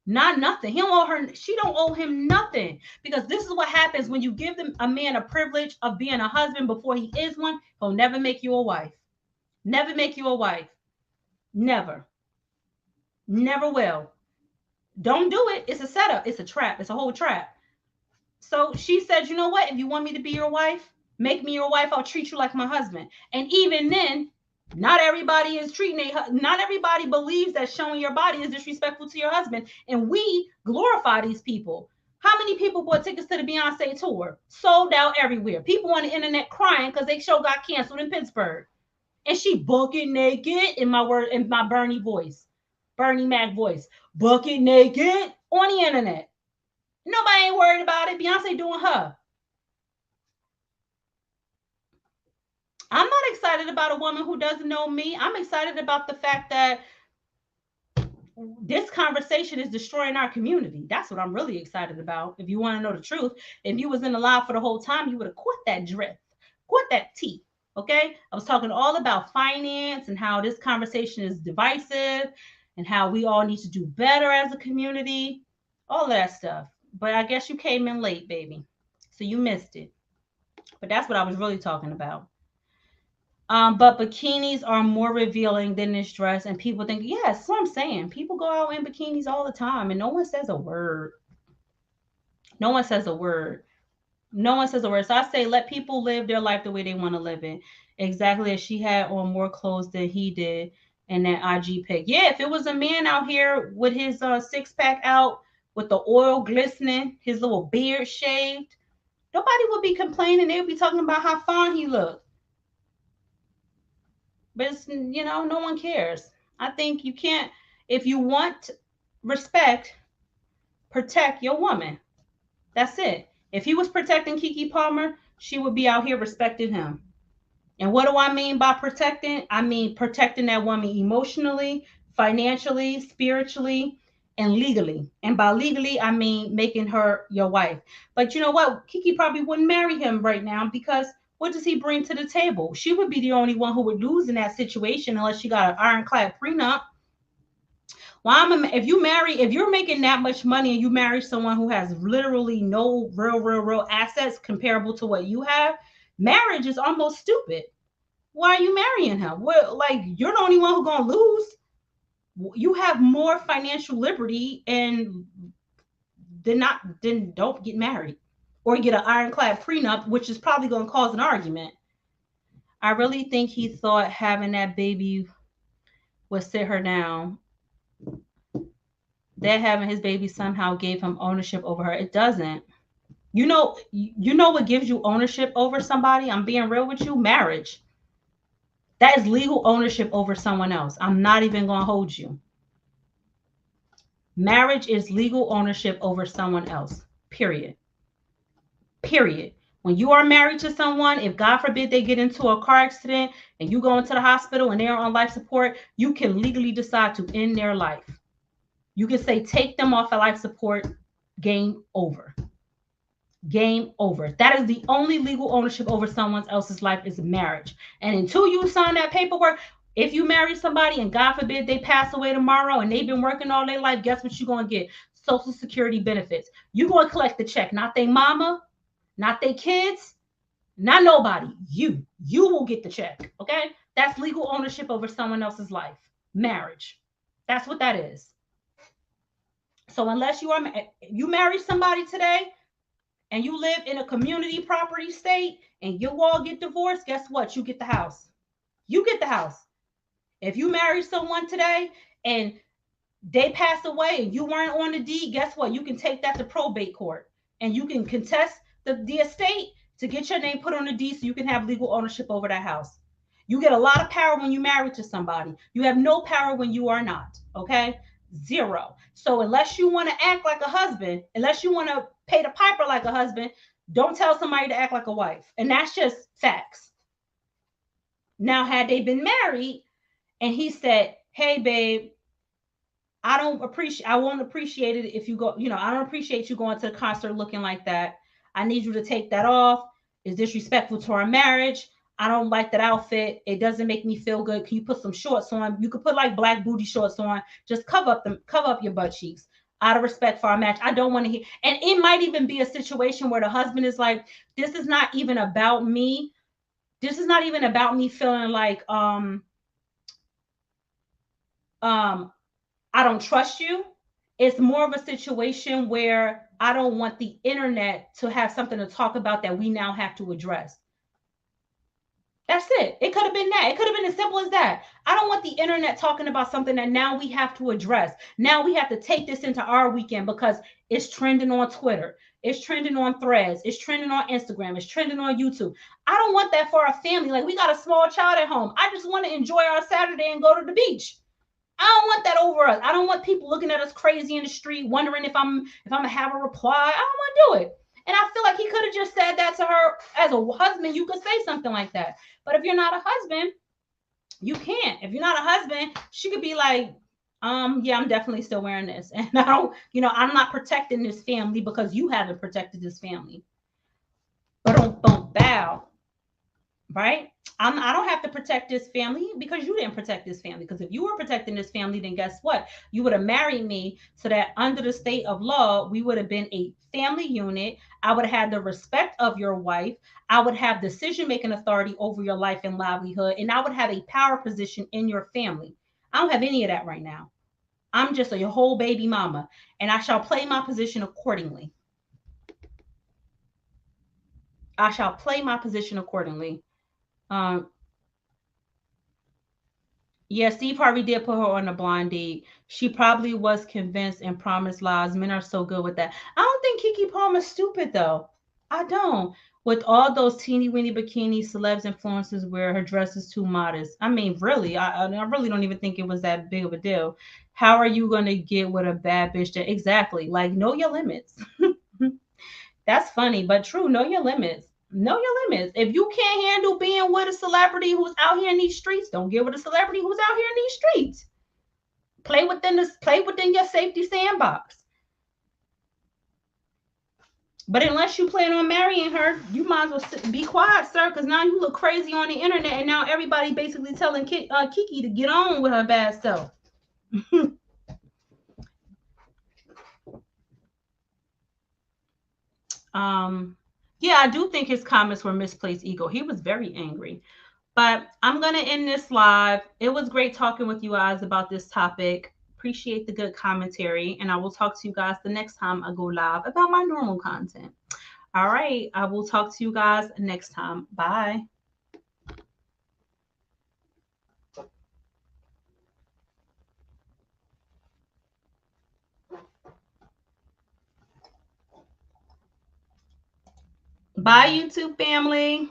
Not nothing. He don't owe her. She don't owe him nothing. Because this is what happens when you give a man a privilege of being a husband before he is one. He'll never make you a wife. Never make you a wife. Never. Never will. Don't do it. It's a setup. It's a trap. It's a whole trap. So she said, you know what? If you want me to be your wife, make me your wife. I'll treat you like my husband. And even then, not everybody is not everybody believes that showing your body is disrespectful to your husband. And we glorify these people. How many people bought tickets to the Beyonce tour? Sold out everywhere. People on the internet crying because their show got canceled in Pittsburgh. And she bucket naked in my Bernie voice. Bernie Mac voice. Bucket naked on the internet. Nobody ain't worried about it. Beyonce doing her. I'm not excited about a woman who doesn't know me. I'm excited about the fact that this conversation is destroying our community. That's what I'm really excited about. If you want to know the truth, if you was in the live for the whole time, you would have quit that drift, quit that tea. Okay? I was talking all about finance and how this conversation is divisive and how we all need to do better as a community, all of that stuff. But I guess you came in late, baby. So you missed it. But that's what I was really talking about. But bikinis are more revealing than this dress, and people think, yes, that's what I'm saying. People go out in bikinis all the time, and no one says a word. No one says a word. No one says a word. So I say, let people live their life the way they want to live it. Exactly as she had on more clothes than he did in that IG pic. Yeah, if it was a man out here with his 6-pack out, with the oil glistening, his little beard shaved, nobody would be complaining. They would be talking about how fine he looked. But it's, no one cares. I think you can't, if you want respect, protect your woman. That's it. If he was protecting Keke Palmer, she would be out here respecting him. And what do I mean by protecting? I mean protecting that woman emotionally, financially, spiritually, and legally. And by legally, I mean making her your wife. But you know what? Keke probably wouldn't marry him right now because what does he bring to the table? She would be the only one who would lose in that situation unless she got an ironclad prenup. Well, if you're making that much money and you marry someone who has literally no real assets comparable to what you have, marriage is almost stupid. Why are you marrying him? Well, like you're the only one who's gonna lose. You have more financial liberty, and then don't get married or get an ironclad prenup, which is probably gonna cause an argument. I really think he thought having that baby would sit her down. That having his baby somehow gave him ownership over her. It doesn't. You know what gives you ownership over somebody? I'm being real with you. Marriage. That is legal ownership over someone else. I'm not even going to hold you. Marriage is legal ownership over someone else. Period. Period. When you are married to someone, if God forbid they get into a car accident and you go into the hospital and they're on life support, you can legally decide to end their life. You can say, take them off of life support, game over. Game over. That is the only legal ownership over someone else's life is marriage. And until you sign that paperwork, if you marry somebody and God forbid they pass away tomorrow and they've been working all their life, guess what you're going to get? Social Security benefits. You're going to collect the check, not their mama, not their kids, not nobody. You will get the check. Okay? That's legal ownership over someone else's life. Marriage. That's what that is. So unless you marry somebody today and you live in a community property state and you all get divorced, guess what? You get the house. You get the house. If you marry someone today and they pass away and you weren't on the deed, guess what? You can take that to probate court and you can contest the estate to get your name put on the deed so you can have legal ownership over that house. You get a lot of power when you marry to somebody. You have no power when you are not. Okay? Zero. So unless you want to act like a husband, unless you want to pay the piper like a husband, don't tell somebody to act like a wife. And that's just facts. Now, had they been married and he said, hey, babe, I won't appreciate it if you go, I don't appreciate you going to the concert looking like that. I need you to take that off. It's disrespectful to our marriage. I don't like that outfit. It doesn't make me feel good. Can you put some shorts on? You could put like black booty shorts on. Just cover up your butt cheeks out of respect for our match. I don't want to hear. And it might even be a situation where the husband is like, this is not even about me. This is not even about me feeling like I don't trust you. It's more of a situation where I don't want the internet to have something to talk about that we now have to address. That's it. It could have been that. It could have been as simple as that. I don't want the internet talking about something that now we have to address. Now we have to take this into our weekend because it's trending on Twitter. It's trending on Threads. It's trending on Instagram. It's trending on YouTube. I don't want that for our family. Like, we got a small child at home. I just want to enjoy our Saturday and go to the beach. I don't want that over us. I don't want people looking at us crazy in the street, wondering if I'm gonna have a reply. I don't want to do it. And I feel like he could have just said that to her as a husband. You could say something like that. But if you're not a husband, you can't. If you're not a husband, she could be like, yeah, I'm definitely still wearing this. And I don't, I'm not protecting this family because you haven't protected this family. But don't bow. Right? I don't have to protect this family because you didn't protect this family. Because if you were protecting this family, then guess what? You would have married me so that under the state of law, we would have been a family unit. I would have had the respect of your wife. I would have decision-making authority over your life and livelihood. And I would have a power position in your family. I don't have any of that right now. I'm just a whole baby mama. And I shall play my position accordingly. I shall play my position accordingly. Yeah, Steve Harvey did put her on a blind date. She probably was convinced and promised lies. Men are so good with that. I don't think Keke Palmer's stupid though. I don't. With all those teeny weeny bikinis celebs influencers wear, her dress is too modest. I mean, really, I really don't even think it was that big of a deal. How are you gonna get with a bad bitch that exactly like know your limits? That's funny, but true. Know your limits. Know your limits. If you can't handle being with a celebrity who's out here in these streets, don't get with a celebrity who's out here in these streets. Play within your safety sandbox. But unless you plan on marrying her, you might as well be quiet, sir, because now you look crazy on the internet, and now everybody basically telling Keke to get on with her bad self. Yeah, I do think his comments were misplaced ego. He was very angry. But I'm going to end this live. It was great talking with you guys about this topic. Appreciate the good commentary. And I will talk to you guys the next time I go live about my normal content. All right. I will talk to you guys next time. Bye. Bye, YouTube family.